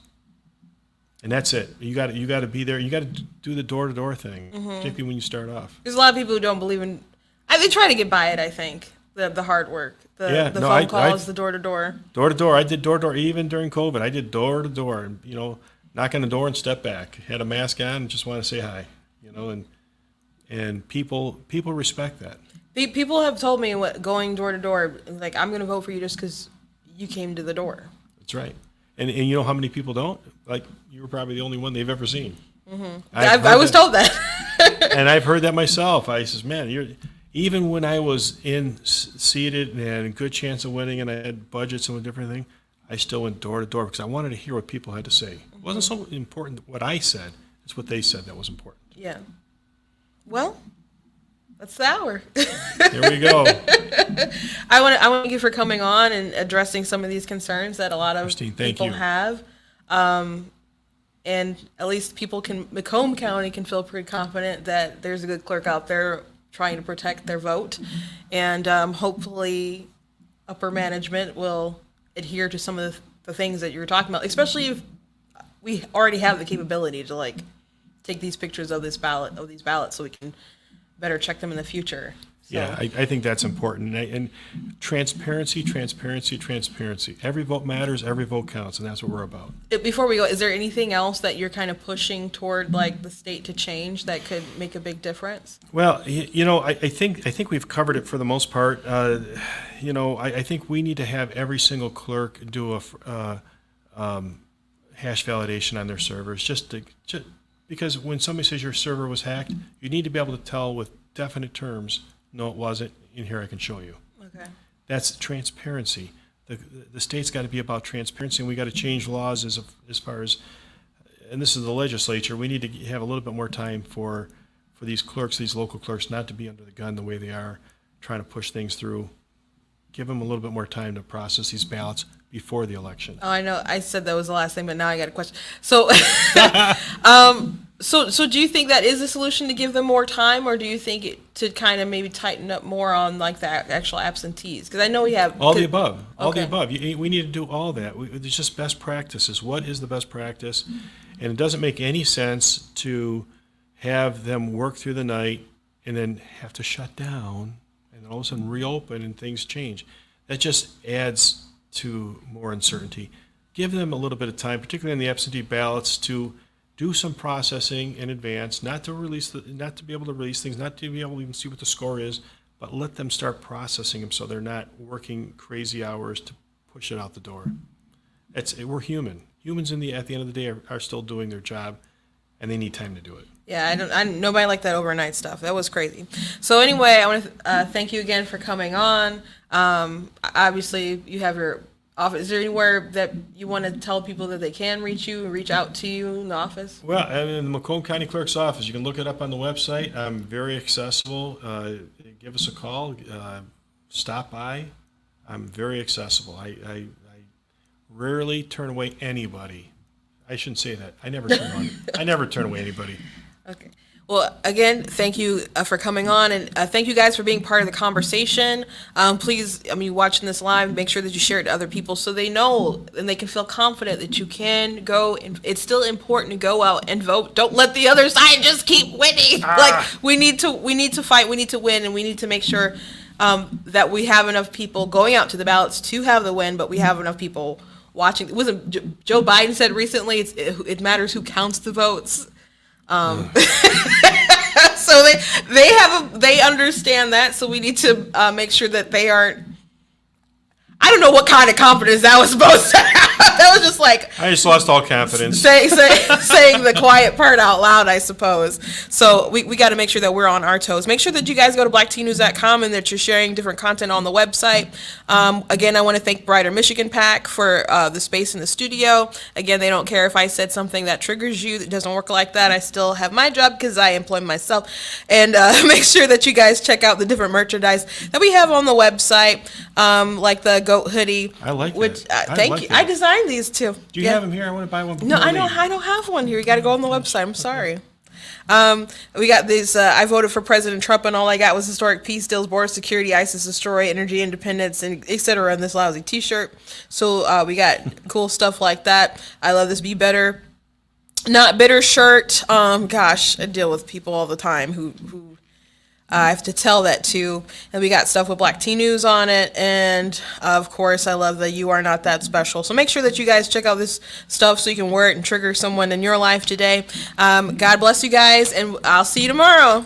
And that's it. You got to be there. You got to do the door-to-door thing, particularly when you start off. There's a lot of people who don't believe in. They try to get by it. I think the hard work, the phone calls, the door-to-door. Door-to-door. I did door-to-door even during COVID. I did door-to-door, and knock on the door and step back. Had a mask on and just want to say hi. And people respect that. People have told me going door-to-door, like, I'm going to vote for you just because you came to the door. That's right. And you know how many people don't? Like, you were probably the only one they've ever seen. Mm-hmm. I was told that. And I've heard that myself. I says, man, even when I was seated and had a good chance of winning and I had budgets and different things, I still went door to door because I wanted to hear what people had to say. It wasn't so important what I said. It's what they said that was important. Yeah. Well, that's the hour. There we go. I want to thank you for coming on and addressing some of these concerns that a lot of Christine, people have. And at least Macomb County can feel pretty confident that there's a good clerk out there trying to protect their vote. And hopefully upper management will adhere to some of the things that you were talking about, especially if we already have the capability to take these pictures of these ballots so we can better check them in the future. So. Yeah, I think that's important. And transparency. Every vote matters, every vote counts, and that's what we're about. Before we go, is there anything else that you're kind of pushing toward the state to change that could make a big difference? Well, I think we've covered it for the most part. I think we need to have every single clerk do a hash validation on their servers, just because when somebody says your server was hacked, you need to be able to tell with definite terms, no, it wasn't. In here, I can show you. Okay. That's transparency. The state's got to be about transparency, and we got to change laws as far as, and this is the legislature. We need to have a little bit more time for these clerks, these local clerks, not to be under the gun the way they are, trying to push things through. Give them a little bit more time to process these ballots before the election. Oh, I know. I said that was the last thing, but now I got a question. So, so do you think that is the solution to give them more time, or do you think to kind of maybe tighten up more on the actual absentees? Because I know we have all the above. All okay. the above. We need to do all that. It's just best practices. What is the best practice? And it doesn't make any sense to have them work through the night and then have to shut down and then all of a sudden reopen and things change. That just adds to more uncertainty. Give them a little bit of time, particularly on the absentee ballots, to do some processing in advance, not to be able to release things, not to be able to even see what the score is, but let them start processing them so they're not working crazy hours to push it out the door. We're human. Humans at the end of the day are still doing their job, and they need time to do it. Yeah, nobody liked that overnight stuff. That was crazy. So anyway, I want to thank you again for coming on. Obviously, you have your office. Is there anywhere that you want to tell people that they can reach you and reach out to you in the office? Well, in the Macomb County Clerk's office, you can look it up on the website. I'm very accessible. Give us a call. Stop by. I'm very accessible. I rarely turn away anybody. I shouldn't say that. I never turn away anybody. Okay. Well, again, thank you for coming on, and thank you guys for being part of the conversation. Please, watching this live, make sure that you share it to other people so they know and they can feel confident that you can go. And it's still important to go out and vote. Don't let the other side just keep winning. Like we need to fight, we need to win, and we need to make sure that we have enough people going out to the ballots to have the win, but we have enough people watching. Wasn't Joe Biden said recently? It matters who counts the votes. So they understand that, so we need to make sure that they aren't. I don't know what kind of confidence that was supposed to have. That was just like I just lost all confidence. saying the quiet part out loud, I suppose. So we got to make sure that we're on our toes. Make sure that you guys go to blacktnews.com and that you're sharing different content on the website. Again, I want to thank Brighter Michigan PAC for the space in the studio. Again, they don't care if I said something that triggers you. That doesn't work like that. I still have my job because I employ myself. And make sure that you guys check out the different merchandise that we have on the website, like the goat hoodie. I like which, that. Thank like you. that. I designed these too. Do you have them here? I want to buy one. No, I don't have one here. You got to go on the website. I'm sorry. We got these. I voted for President Trump, and all I got was historic peace deals, border security, ISIS destroy, energy independence, and etc. in this lousy T-shirt. So we got cool stuff like that. I love this Be Better, Not Bitter shirt. Gosh, I deal with people all the time who I have to tell that to. And we got stuff with Black Teen News on it. And of course, I love that You Are Not That Special. So make sure that you guys check out this stuff so you can wear it and trigger someone in your life today. God bless you guys, and I'll see you tomorrow.